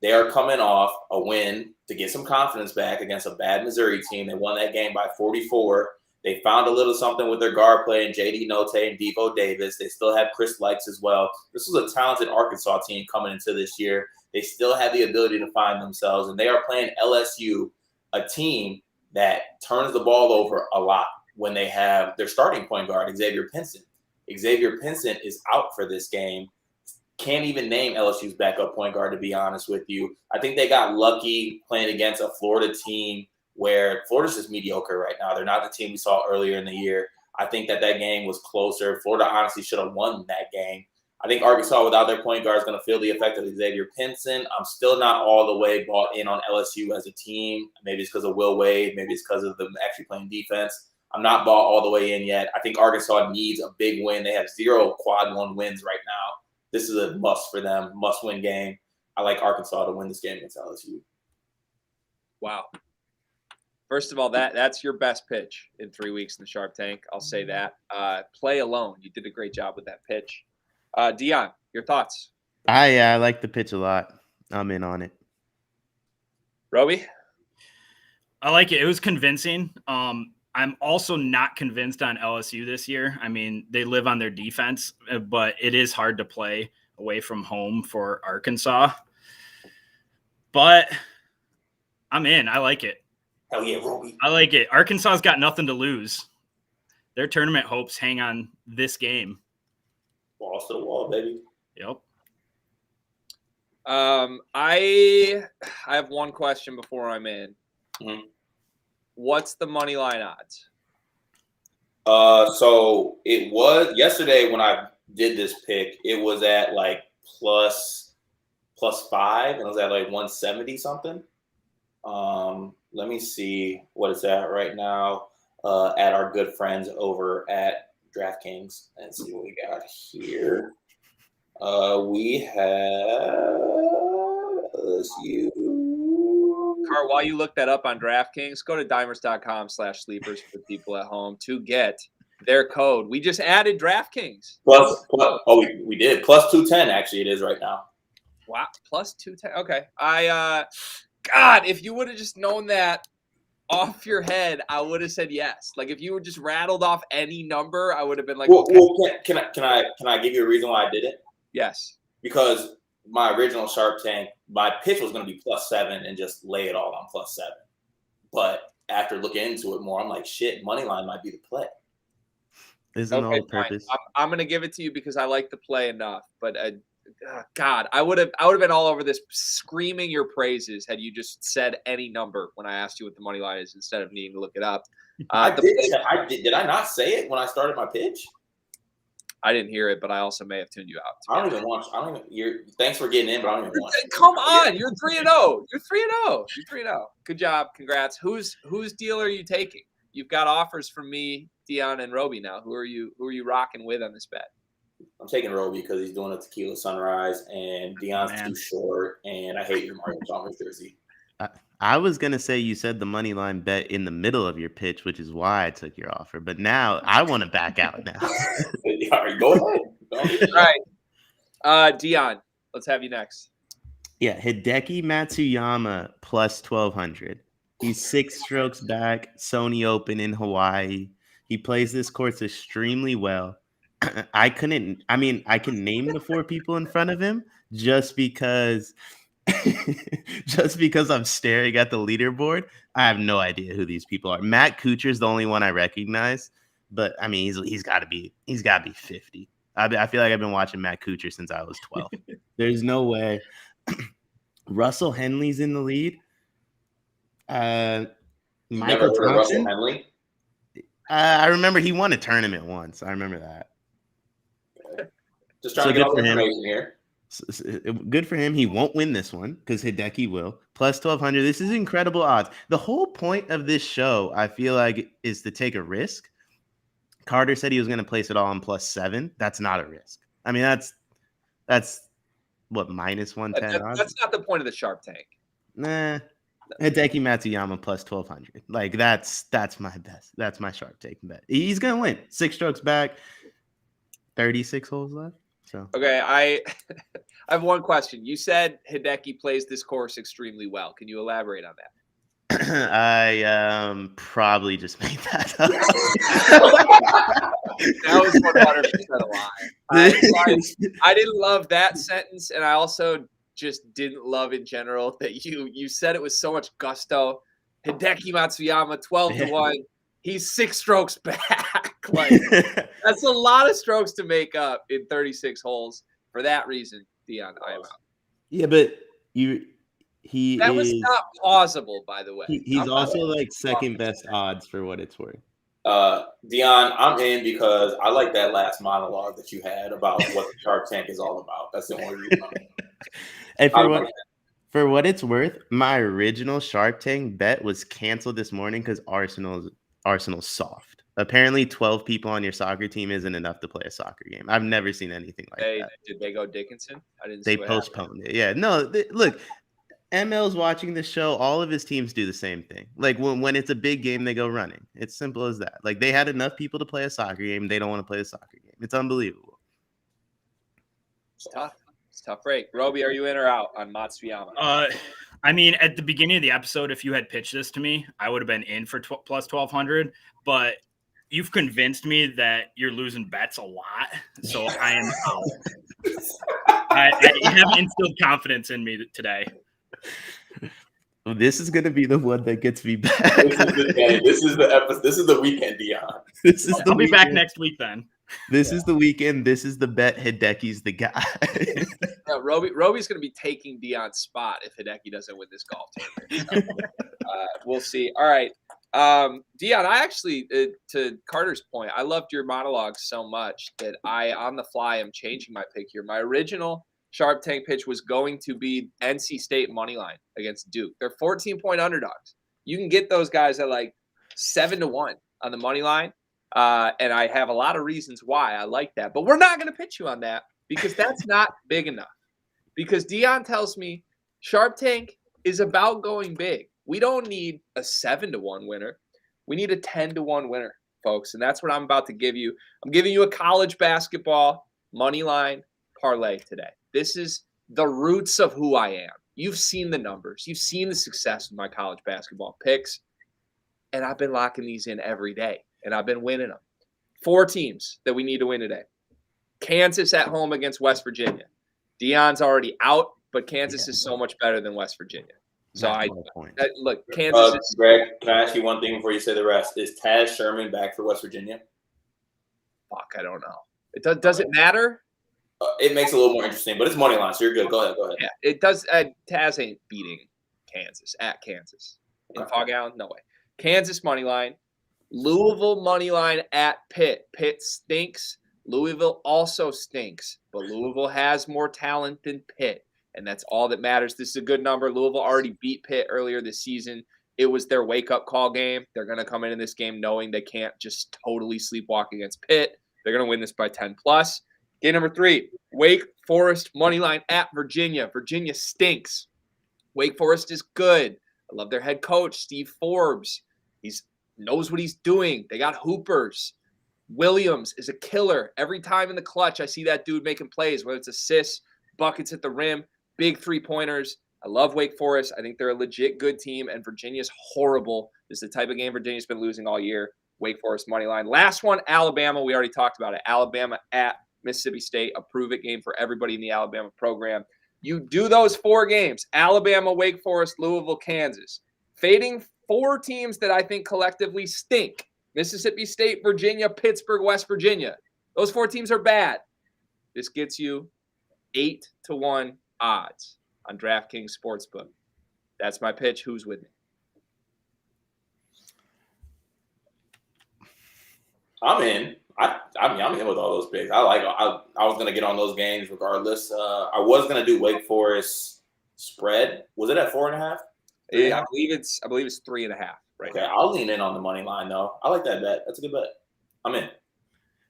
they are coming off a win to get some confidence back against a bad Missouri team. They won that game by 44. They found a little something with their guard play in J.D. Note and Devo Davis. They still have Chris Likes as well. This was a talented Arkansas team coming into this year. They still have the ability to find themselves, and they are playing LSU, a team that turns the ball over a lot when they have their starting point guard, Xavier Pinson. Xavier Pinson is out for this game. Can't even name LSU's backup point guard, to be honest with you. I think they got lucky playing against a Florida team where Florida's just mediocre right now. They're not the team we saw earlier in the year. I think that game was closer. Florida honestly should have won that game. I think Arkansas, without their point guard, is going to feel the effect of Xavier Pinson. I'm still not all the way bought in on LSU as a team. Maybe it's because of Will Wade. Maybe it's because of them actually playing defense. I'm not bought all the way in yet. I think Arkansas needs a big win. They have 0 quad 1 wins right now. This is a must for them, must-win game. I like Arkansas to win this game against LSU. Wow. First of all, that's your best pitch in 3 weeks in the Sharp Tank. I'll say that. Play alone. You did a great job with that pitch. Deion, your thoughts? I like the pitch a lot. I'm in on it. Roby? I like it. It was convincing. I'm also not convinced on LSU this year. I mean, they live on their defense, but it is hard to play away from home for Arkansas. But I'm in. I like it. Hell yeah, Roby. I like it. Arkansas's got nothing to lose. Their tournament hopes hang on this game. Balls to the wall, baby. Yep. I have one question before I'm in. Mm-hmm. What's the money line odds? So it was yesterday when I did this pick, it was at like plus 5, and it was at like 170 something. Let me see what it's at right now at our good friends over at DraftKings and see what we got here. We have LSU. Car, while you look that up on DraftKings, go to dimers.com/sleepers for people at home to get their code. We just added DraftKings. We did. Plus 210, actually, it is right now. Wow. Plus 210. Okay. God, if you would have just known that off your head, I would have said yes. Like if you were just rattled off any number, I would have been like, okay. Well, can I give you a reason why I did it? Yes. Because my original Sharp Tank, my pitch was going to be plus 7 and just lay it all on plus 7. But after looking into it more, I'm like, shit, money line might be the play. Isn't all the purpose? I'm going to give it to you because I like the play enough. But God, I would have been all over this, screaming your praises had you just said any number when I asked you what the money line is instead of needing to look it up. Did I not say it when I started my pitch? I didn't hear it, but I also may have tuned you out. I don't even watch. Thanks for getting in, but I don't even watch. Come on, you're 3-0. You're 3-0. You're 3-0. Good job. Congrats. Whose deal are you taking? You've got offers from me, Deion, and Roby now. Who are you rocking with on this bet? I'm taking Roby because he's doing a tequila sunrise, and Deion's too short, and I hate your Mario Chalmers jersey. I was going to say you said the money line bet in the middle of your pitch, which is why I took your offer. But now I want to back out now. All right, go ahead. All right. Deion, let's have you next. Yeah, Hideki Matsuyama plus 1,200. He's 6 strokes back, Sony Open in Hawaii. He plays this course extremely well. I can name the 4 people in front of him just because I'm staring at the leaderboard. I have no idea who these people are. Matt Kuchar's the only one I recognize, but I mean he's got to be 50. I feel like I've been watching Matt Kuchar since I was 12. There's no way. Russell Henley's in the lead. Michael Thompson. Russell Henley? I remember he won a tournament once. I remember that. Just trying to get all the information here. Good for him. He won't win this one because Hideki will. Plus 1,200. This is incredible odds. The whole point of this show, I feel like, is to take a risk. Carter said he was going to place it all on plus 7. That's not a risk. I mean, that's what, minus 110 odds? That's not the point of the Sharp Tank. Nah. Hideki Matsuyama plus 1,200. Like, that's my best. That's my Sharp Tank bet. He's going to win. 6 strokes back. 36 holes left. So okay, I have one question. You said Hideki plays this course extremely well. Can you elaborate on that? I probably just made that up. That was 100% a lie. I didn't love that sentence, and I also just didn't love in general that you said it with so much gusto. Hideki Matsuyama 12-1. He's 6 strokes back. Like that's a lot of strokes to make up in 36 holes. For that reason, Deion, I am out. Yeah, but that was not plausible, by the way. He's also like second best odds for what it's worth. Deion, I'm in because I like that last monologue that you had about what the Shark Tank is all about. That's the only reason I'm in. And for what it's worth, my original Shark Tank bet was canceled this morning because Arsenal's soft. Apparently 12 people on your soccer team isn't enough to play a soccer game. I've never seen anything like that. Did they go Dickinson? I didn't They see what happened. postponed it. Yeah, no, look, ML's watching the show. All of his teams do the same thing. Like when it's a big game, they go running. It's simple as that. Like they had enough people to play a soccer game. They don't want to play a soccer game. It's unbelievable. It's tough. It's tough break. Roby, are you in or out on Matsuyama? I mean, at the beginning of the episode, if you had pitched this to me, I would have been in for plus 1,200. But you've convinced me that you're losing bets a lot, so I am out. I have instilled confidence in me today. Well, this is going to be the one that gets me back. This is the episode. This is the weekend, Deion. I'll be back next week then. This is the weekend. This is the bet. Hideki's the guy. Yeah, Roby's going to be taking Deion's spot if Hideki doesn't win this golf tournament. We'll see. All right. Deion, I actually, to Carter's point, I loved your monologue so much that I, on the fly, am changing my pick here. My original Sharp Tank pitch was going to be NC State moneyline against Duke. They're 14-point underdogs. You can get those guys at like 7-1 on the money line. And I have a lot of reasons why I like that. But we're not going to pitch you on that because that's not big enough. Because Deion tells me Sharp Tank is about going big. We don't need a 7-1 winner. We need a 10-1 winner, folks. And that's what I'm about to give you. I'm giving you a college basketball money line parlay today. This is the roots of who I am. You've seen the numbers. You've seen the success of my college basketball picks. And I've been locking these in every day. And I've been winning them. 4 teams that we need to win today. Kansas at home against West Virginia. Deion's already out, but Kansas is so much better than West Virginia. So look, Kansas is. Greg, can I ask you one thing before you say the rest? Is Taz Sherman back for West Virginia? Fuck, I don't know. Does it matter? It makes it a little more interesting, but it's money line, so you're good. Go ahead. Yeah, it does. Taz ain't beating Kansas at Kansas. In Fog Allen? No way. Kansas money line. Louisville money line at Pitt. Pitt stinks. Louisville also stinks, but Louisville has more talent than Pitt, and that's all that matters. This is a good number. Louisville already beat Pitt earlier this season. It was their wake-up call game. They're going to come into this game knowing they can't just totally sleepwalk against Pitt. They're going to win this by 10+. Game number 3, Wake Forest money line at Virginia. Virginia stinks. Wake Forest is good. I love their head coach, Steve Forbes. He's knows what he's doing. They got hoopers. Williams is a killer. Every time in the clutch, I see that dude making plays, whether it's assists, buckets at the rim, big 3-pointers. I love Wake Forest. I think they're a legit good team, and Virginia's horrible. This is the type of game Virginia's been losing all year. Wake Forest money line. Last one, Alabama. We already talked about it. Alabama at Mississippi State, a prove-it game for everybody in the Alabama program. You do those 4 games, Alabama, Wake Forest, Louisville, Kansas. Fading 4 teams that I think collectively stink. Mississippi State, Virginia, Pittsburgh, West Virginia. Those 4 teams are bad. This gets you 8-1 odds on DraftKings Sportsbook. That's my pitch. Who's with me? I'm in. I'm in with all those picks. I was gonna get on those games regardless. I was gonna do Wake Forest spread. Was it at 4.5? Yeah, I believe it's 3.5 right Okay, now. I'll lean in on the money line though. I like that bet. That's a good bet. I'm in.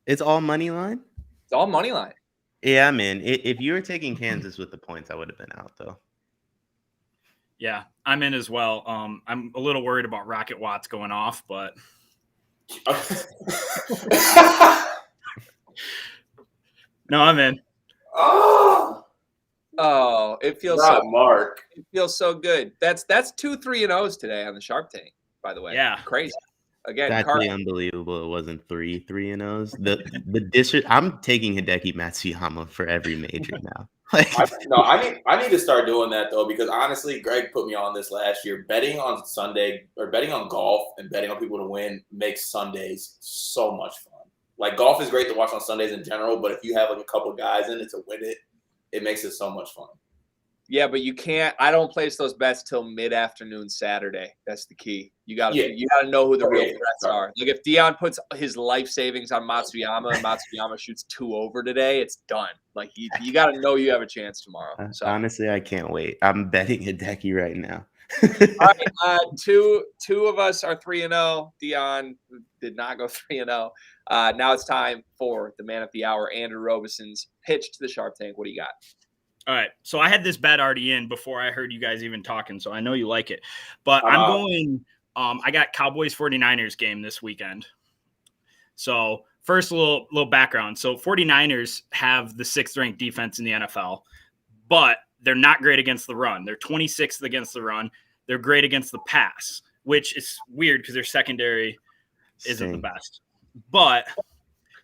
It's all money line? It's all money line. Yeah, I'm in. If you were taking Kansas with the points, I would have been out though. Yeah, I'm in as well. I'm a little worried about Rocket Watts going off, but no, I'm in. Oh, it feels Not so Mark. It feels so good. That's 2 3-0s today on the Sharp Tank, by the way. Yeah. Crazy. Again, It's actually unbelievable. It wasn't 3 3-0s. The district. I'm taking Hideki Matsuyama for every major now. I need to start doing that though, because honestly, Greg put me on this last year. Betting on Sunday or betting on golf and betting on people to win makes Sundays so much fun. Like golf is great to watch on Sundays in general, but if you have like a couple guys in it to win it, it makes it so much fun. Yeah, but you can't. I don't place those bets till mid-afternoon Saturday. That's the key. You got to know who the real threats are. Like if Deion puts his life savings on Matsuyama and Matsuyama shoots 2 over today, it's done. Like you got to know you have a chance tomorrow. So honestly, I can't wait. I'm betting Hideki right now. All right, two of us are 3-0. Deion did not go 3-0. Now it's time for the man of the hour, Andrew Robison's pitch to the Sharp Tank. What do you got? All right. So I had this bet already in before I heard you guys even talking, so I know you like it. But I'm going I got Cowboys 49ers game this weekend. So first, a little background. So 49ers have the 6th ranked defense in the NFL, but they're not great against the run. They're 26th against the run. They're great against the pass, which is weird because their secondary isn't the best. But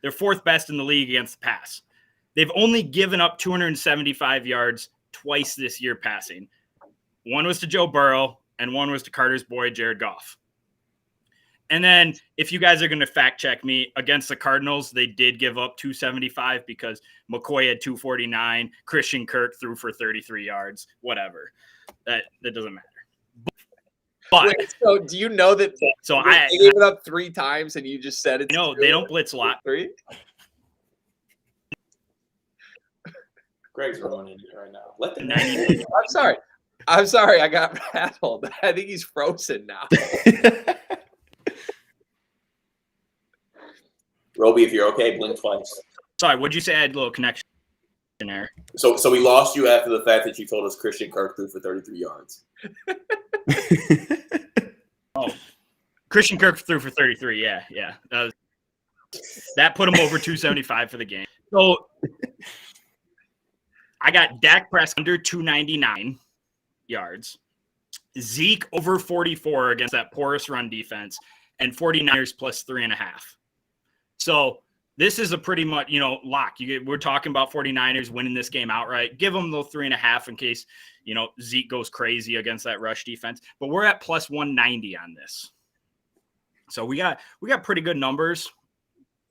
they're 4th best in the league against the pass. They've only given up 275 yards twice this year passing. One was to Joe Burrow, and one was to Carter's boy, Jared Goff. And then if you guys are going to fact check me, against the Cardinals, they did give up 275 because McCoy had 249. Christian Kirk threw for 33 yards, whatever. That doesn't matter. But wait, so do you know that they gave it up 3 times and you just said it? No, they don't blitz a lot. 3? Greg's ruining it right now. Let the I'm sorry. I got rattled. I think he's frozen now. Roby, if you're okay, blink twice. Sorry, what'd you say? I had a little connection there. So we lost you after the fact that you told us Christian Kirk threw for 33 yards. Christian Kirk threw for 33. Yeah. That put him over 275 for the game. So I got Dak Prescott under 299 yards, Zeke over 44 against that porous run defense, and 49ers plus 3.5. So this is a pretty much, lock. We're talking about 49ers winning this game outright. Give them the 3.5 in case, Zeke goes crazy against that rush defense. But we're at plus 190 on this. So we got pretty good numbers.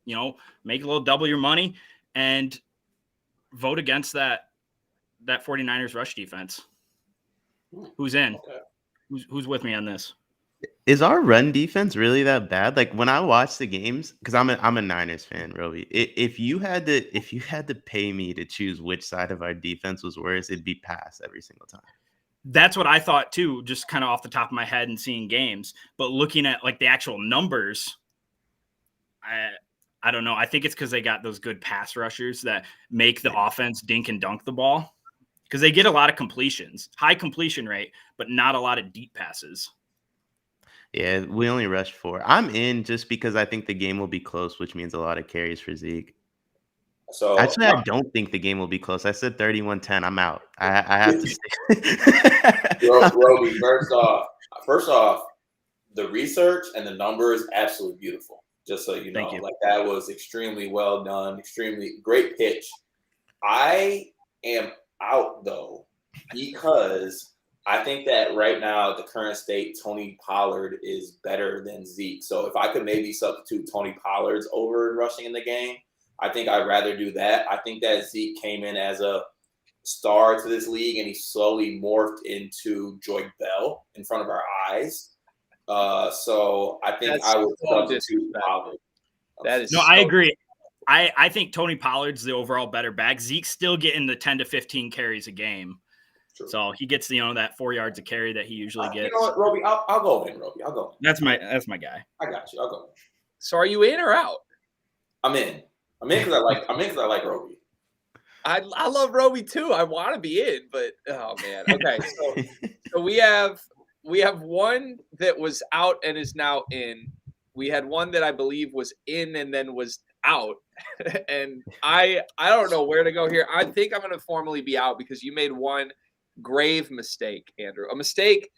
Make a little double your money and vote against that 49ers rush defense. Who's in? Okay. Who's with me on this? Is our run defense really that bad? Like when I watch the games, because I'm a Niners fan, Roby. If you had to pay me to choose which side of our defense was worse, it'd be pass every single time. That's what I thought too, just kind of off the top of my head and seeing games. But looking at like the actual numbers, I don't know. I think it's because they got those good pass rushers that make the offense dink and dunk the ball. Because they get a lot of completions, high completion rate, but not a lot of deep passes. Yeah, we only rushed 4. I'm in just because I think the game will be close, which means a lot of carries for Zeke. So actually, I don't think the game will be close. I said 31-10. I'm out. I have to stay. Roby, first off, the research and the numbers, absolutely beautiful. Just so you know, like that was extremely well done, extremely great pitch. I am out though because I think that right now at the current state, Tony Pollard is better than Zeke. So if I could maybe substitute Tony Pollard's over rushing in the game, I think I'd rather do that. I think that Zeke came in as a star to this league and he slowly morphed into Joy Bell in front of our eyes. So I think I would substitute Pollard. I agree. I think Tony Pollard's the overall better back. Zeke's still getting the 10 to 15 carries a game. True. So he gets that 4 yards a carry that he usually gets. You know what, Roby? I'll go in, Roby. I'll go in. That's my guy. I got you. I'll go in. So are you in or out? I'm in. I'm in because I like Roby. I love Roby too. I want to be in, but oh man. Okay, so we have one that was out and is now in. We had one that I believe was in and then was out. And I don't know where to go here. I think I'm going to formally be out because you made one grave mistake, Andrew. A mistake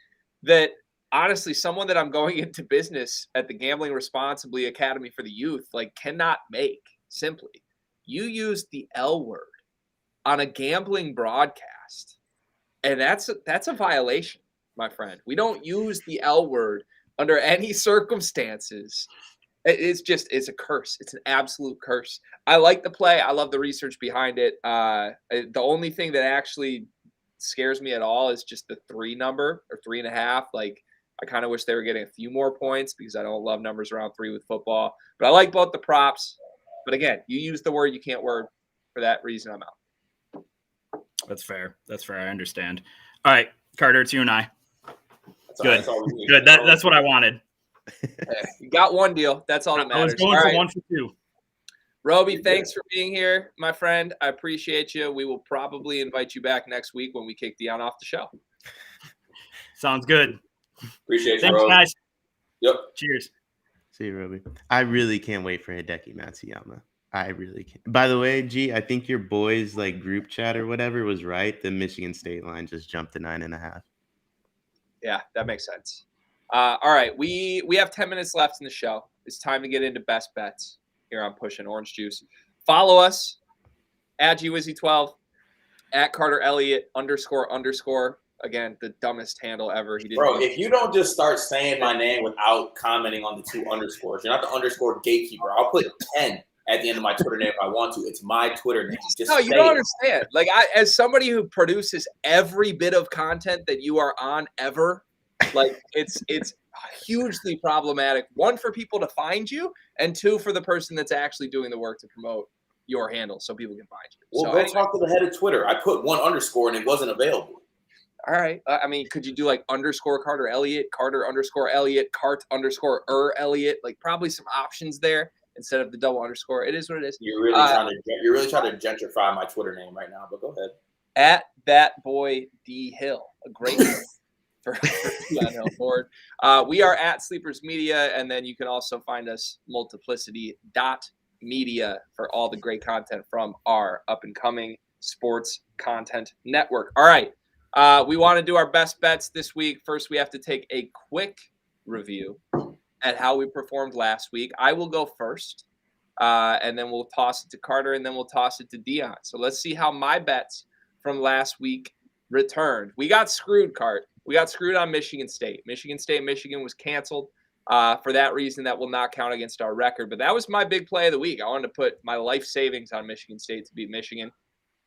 that honestly someone that I'm going into business at the Gambling Responsibly Academy for the Youth cannot make. Simply, you used the L word on a gambling broadcast, and that's a violation, my friend. We don't use the L word under any circumstances. It's a curse. It's an absolute curse. I like the play. I love the research behind it. The only thing that actually scares me at all is just the 3 number or 3.5. I kind of wish they were getting a few more points because I don't love numbers around 3 with football. But I like both the props. But again, you use the word you can't word. For that reason, I'm out. That's fair. I understand. All right, Carter, it's you and I. Good. all we need. Good. That's what I wanted. You got one deal. That's all that I was matters. going All for right. 1 for 2. Roby, thanks for being here, my friend. I appreciate you. We will probably invite you back next week when we kick Deion off the show. Sounds good. Appreciate you, Thanks, bro. guys. Yep. Cheers. See you, Roby. I really can't wait for Hideki Matsuyama. I really can't. By the way, G, I think your boys' like group chat or whatever was right. The Michigan State line just jumped to 9.5. Yeah, that makes sense. All right, we have 10 minutes left in the show. It's time to get into best bets here on Pushing Orange Juice. Follow us at GWizzy12, at Carter Elliott __. Again, the dumbest handle ever. He didn't. Bro, if you don't just start saying my name without commenting on the 2 underscores, you're not the underscore gatekeeper. I'll put 10 at the end of my Twitter name if I want to. It's my Twitter name. Just no, you say don't it. understand. Like, as somebody who produces every bit of content that you are on ever, like it's hugely problematic. 1, for people to find you, and 2, for the person that's actually doing the work to promote your handle so people can find you. Well, So go anyway. talk to the head of Twitter. I put 1 underscore and it wasn't available. All right. I mean, could you do like _Carter Elliott, Carter _Elliott, Cart _ Elliott? Like, probably some options there instead of the double underscore. It is what it is. You're really trying to gentrify my Twitter name right now, but go ahead. At that boy D Hill, a great name for Deion Hill-Ford. We are at Sleepers Media, and then you can also find us multiplicity.media for all the great content from our up and coming sports content network. All right. We want to do our best bets this week. First, we have to take a quick review at how we performed last week. I will go first, and then we'll toss it to Carter, and then we'll toss it to Deion. So let's see how my bets from last week returned. We got screwed, Cart. We got screwed on Michigan State. Michigan was canceled. For that reason, that will not count against our record. But that was my big play of the week. I wanted to put my life savings on Michigan State to beat Michigan.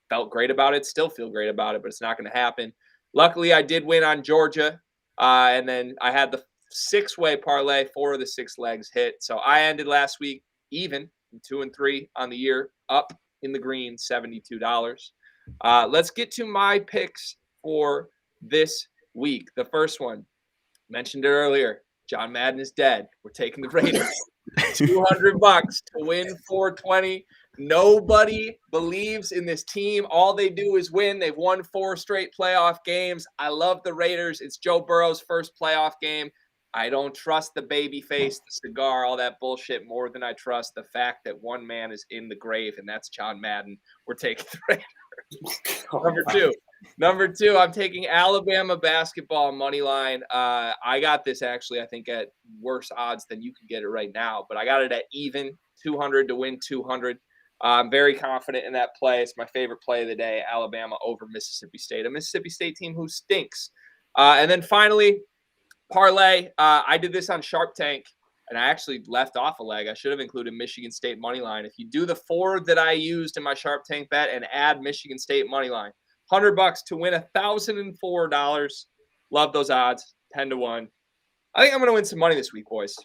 Felt great about it, still feel great about it, but it's not going to happen. Luckily, I did win on Georgia, and then I had the 6-way parlay. 4 of the 6 legs hit. So I ended last week even, 2 and 3 on the year, up in the green, $72. Let's get to my picks for this week. The first one, mentioned it earlier, John Madden is dead. We're taking the Raiders. $200 to win 420. Nobody believes in this team. All they do is win. They've won 4 straight playoff games. I love the Raiders. It's Joe Burrow's first playoff game. I don't trust the baby face, the cigar, all that bullshit more than I trust the fact that one man is in the grave, and that's John Madden. We're taking the Raiders. Number two, I'm taking Alabama basketball money line. I got this actually, I think, at worse odds than you can get it right now, but I got it at even 200 to win 200. I'm very confident in that play. It's my favorite play of the day, Alabama over Mississippi State, a Mississippi State team who stinks. And then finally, parlay. I did this on Sharp Tank, and I actually left off a leg. I should have included Michigan State money line. If you do the 4 that I used in my Sharp Tank bet and add Michigan State money line, $100 to win $1,004. Love those odds, 10 to 1. I think I'm going to win some money this week, boys.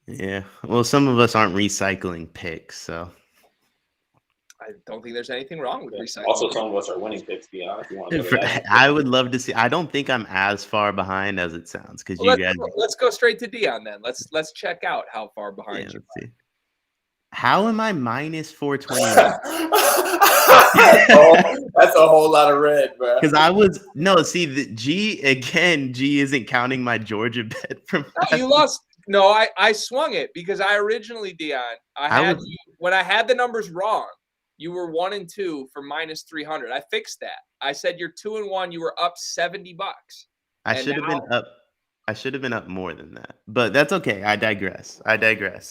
Yeah. Well, some of us aren't recycling picks, so. I don't think there's anything wrong with recycling. Also, some of us are winning picks, to be honest. You want to go to that. I would love to see. I don't think I'm as far behind as it sounds because you guys. Let's go straight to Deion then. Let's check out how far behind you. Let's see. How am I minus 420? That's a whole lot of red, bro. Because the G isn't counting my Georgia bet from. No, you lost. No, I swung it because I originally, Deion, when I had the numbers wrong, you were 1 and 2 for minus 300. I fixed that. I said you're 2 and 1. You were up $70. I should have been up. I should have been up more than that, but that's okay. I digress.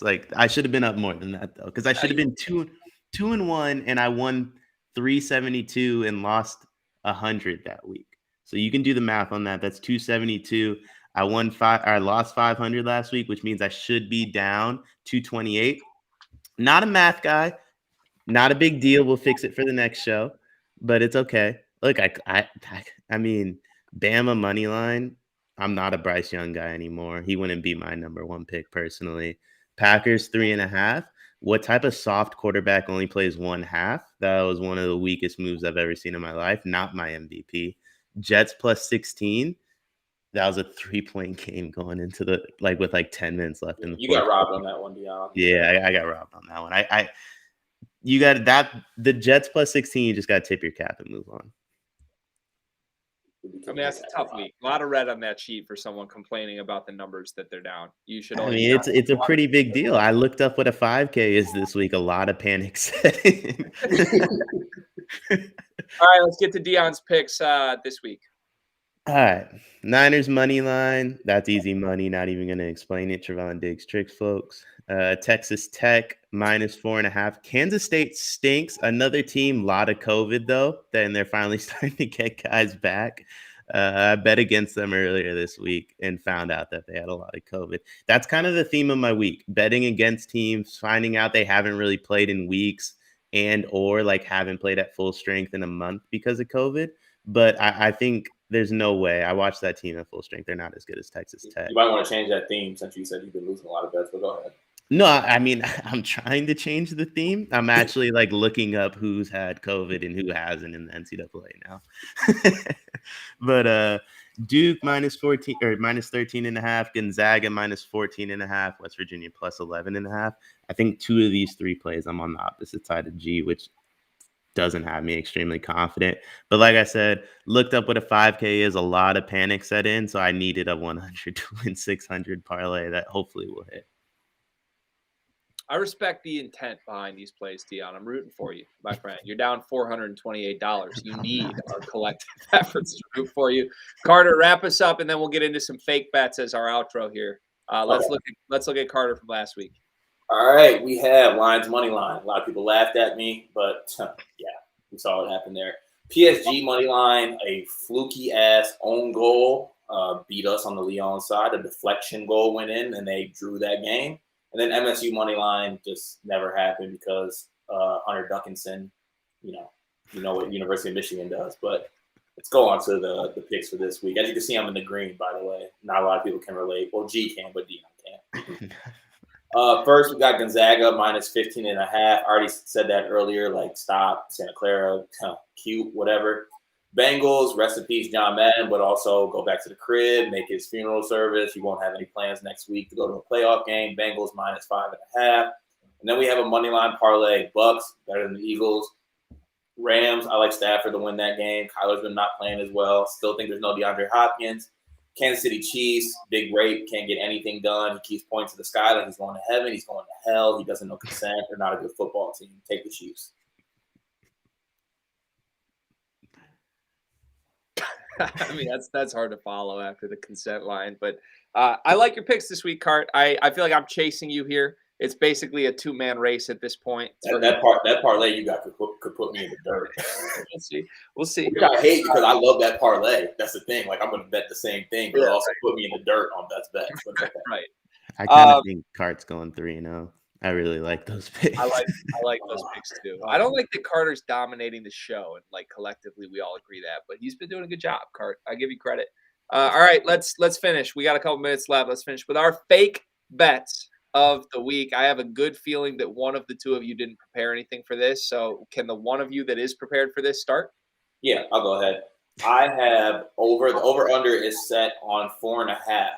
Like I should have been up more than that though, because I should have been 2 and 1, and I won 372 and lost 100 that week. So you can do the math on that. That's 272. I lost 500 last week, which means I should be down 228. Not a math guy. Not a big deal. We'll fix it for the next show, but it's okay. Look, I mean, Bama money line. I'm not a Bryce Young guy anymore. He wouldn't be my number 1 pick personally. Packers 3.5. What type of soft quarterback only plays 1 half? That was one of the weakest moves I've ever seen in my life. Not my MVP. Jets plus 16. That was a 3-point game going into the with 10 minutes left in the You fourth got robbed quarter. on that one, Deion. Yeah, I got robbed on that one. You got that the Jets plus 16. You just got to tip your cap and move on. I mean, that's a tough week. A lot of red on that sheet for someone complaining about the numbers that they're down. You should. I mean, it's a pretty big deal. I looked up what a 5K is this week. A lot of panic setting. All right, let's get to Deion's picks this week. All right, Niners money line. That's easy money. Not even going to explain it. Trevon Diggs tricks, folks. Texas Tech -4.5. Kansas State stinks. Another team, lot of COVID though. Then they're finally starting to get guys back. I bet against them earlier this week and found out that they had a lot of COVID. That's kind of the theme of my week: betting against teams, finding out they haven't really played in weeks or haven't played at full strength in a month because of COVID. But I think there's no way. I watched that team at full strength. They're not as good as Texas Tech. You might want to change that theme since you said you've been losing a lot of bets, but go ahead. No, I mean, I'm trying to change the theme. I'm actually looking up who's had COVID and who hasn't in the NCAA now. But Duke -14 or -13.5, Gonzaga -14.5, West Virginia +11.5. I think 2 of these 3 plays I'm on the opposite side of G, which doesn't have me extremely confident. But like I said, looked up what a 5K is. A lot of panic set in, so I needed a 100 to win 600 parlay that hopefully will hit. I respect the intent behind these plays, Deion. I'm rooting for you, my friend. You're down $428. You need our collective efforts to root for you. Carter, wrap us up, and then we'll get into some fake bets as our outro here. Let's look at Carter from last week. All right, we have Lions money line. A lot of people laughed at me, but yeah, we saw what happened there. PSG money line, a fluky ass own goal beat us on the Lyon side. A deflection goal went in, and they drew that game. And then MSU money line just never happened because Hunter Duncanson, you know what University of Michigan does. But let's go on to the picks for this week. As you can see, I'm in the green, by the way. Not a lot of people can relate. Well, G can, but Deion can't. First, we got Gonzaga -15.5. I already said that earlier. Stop, Santa Clara, cute, whatever. Bengals, rest in peace, John Madden, but also go back to the crib, make his funeral service. He won't have any plans next week to go to a playoff game. Bengals -5.5. And then we have a money line parlay. Bucks better than the Eagles. Rams, I like Stafford to win that game. Kyler's been not playing as well. Still think there's no DeAndre Hopkins. Kansas City Chiefs, big rape, can't get anything done. He keeps pointing to the sky like he's going to heaven. He's going to hell. He doesn't know consent. They're not a good football team. Take the Chiefs. I mean, that's hard to follow after the consent line. But I like your picks this week, Cart. I feel like I'm chasing you here. It's basically a 2-man race at this point. That parlay you got could put me in the dirt. We'll see. Which I hate because I love that parlay. That's the thing. I'm going to bet the same thing, but it also put me in the dirt on best bets. Right. I kind of think Cart's going 3-0. I really like those picks. I like those picks too. I don't like that Carter's dominating the show, and collectively we all agree that. But he's been doing a good job, Cart. I give you credit. All right, let's finish. We got a couple minutes left. Let's finish with our fake bets of the week. I have a good feeling that one of the two of you didn't prepare anything for this. So can the one of you that is prepared for this start? Yeah, I'll go ahead. I have the over-under is set on 4.5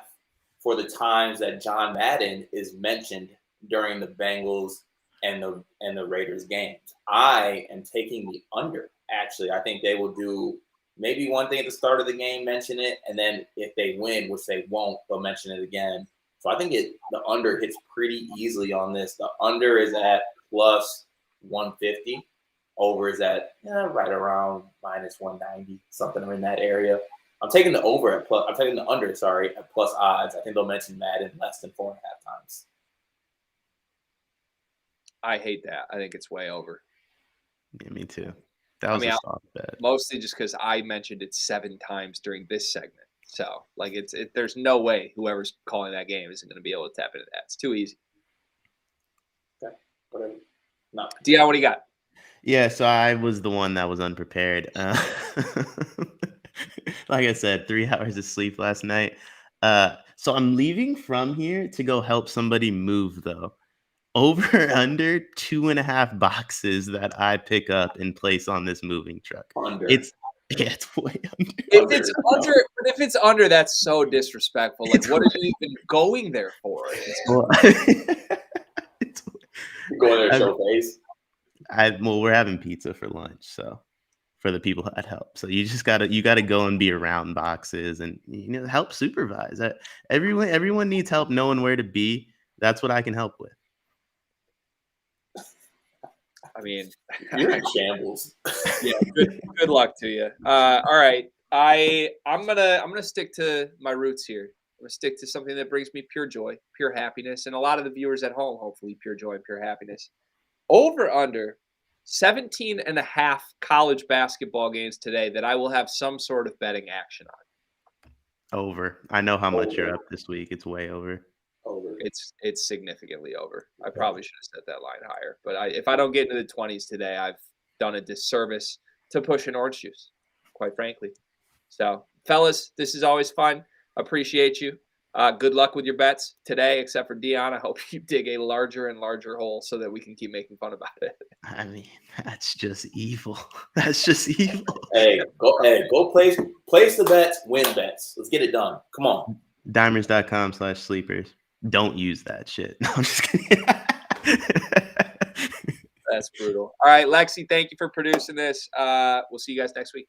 for the times that John Madden is mentioned during the Bengals and the Raiders games. I am taking the under. Actually, I think they will do maybe one thing at the start of the game, mention it, and then if they win, which they won't, they'll mention it again. So I think the under hits pretty easily on this. The under is at +150. Over is at right around -190, something in that area. I'm taking the under, at plus odds. I think they'll mention Madden less than 4.5 times. I hate that. I think it's way over. Yeah, me too. That was a soft bet. Mostly just because I mentioned it 7 times during this segment. So, there's no way whoever's calling that game isn't going to be able to tap into that. It's too easy. Okay. Whatever. No. Dion, what do you got? Yeah, so I was the one that was unprepared. Like I said, 3 hours of sleep last night. So I'm leaving from here to go help somebody move, though. Over under 2.5 boxes that I pick up and place on this moving truck. Under. Yeah, it's way under. If it's under, that's so disrespectful. Like, what are you even going there for? Well, Go in there, show face. we're having pizza for lunch, so for the people that help. So you just gotta go and be around boxes and help supervise. Everyone needs help knowing where to be. That's what I can help with. I mean, You're in shambles. Yeah, good luck to you. All right, I'm gonna stick to my roots here. I'm gonna stick to something that brings me pure joy, pure happiness, and a lot of the viewers at home, hopefully, pure joy and pure happiness. Over under 17 and a half college basketball games today that I will have some sort of betting action on. Over. I know how much you're up this week. It's way over. Over. It's significantly over. I probably should have set that line higher, but if I don't get into the 20s today, I've done a disservice to pushing orange juice, quite frankly. So, fellas, this is always fun. Appreciate you. Good luck with your bets today, except for Deion. I hope you dig a larger and larger hole so that we can keep making fun about it. I mean, that's just evil. That's just evil. Hey, go place the bets, win bets. Let's get it done. Come on. Dimers.com/sleepers. Don't use that shit. No, I'm just kidding. That's brutal. All right, Lexi, thank you for producing this. We'll see you guys next week.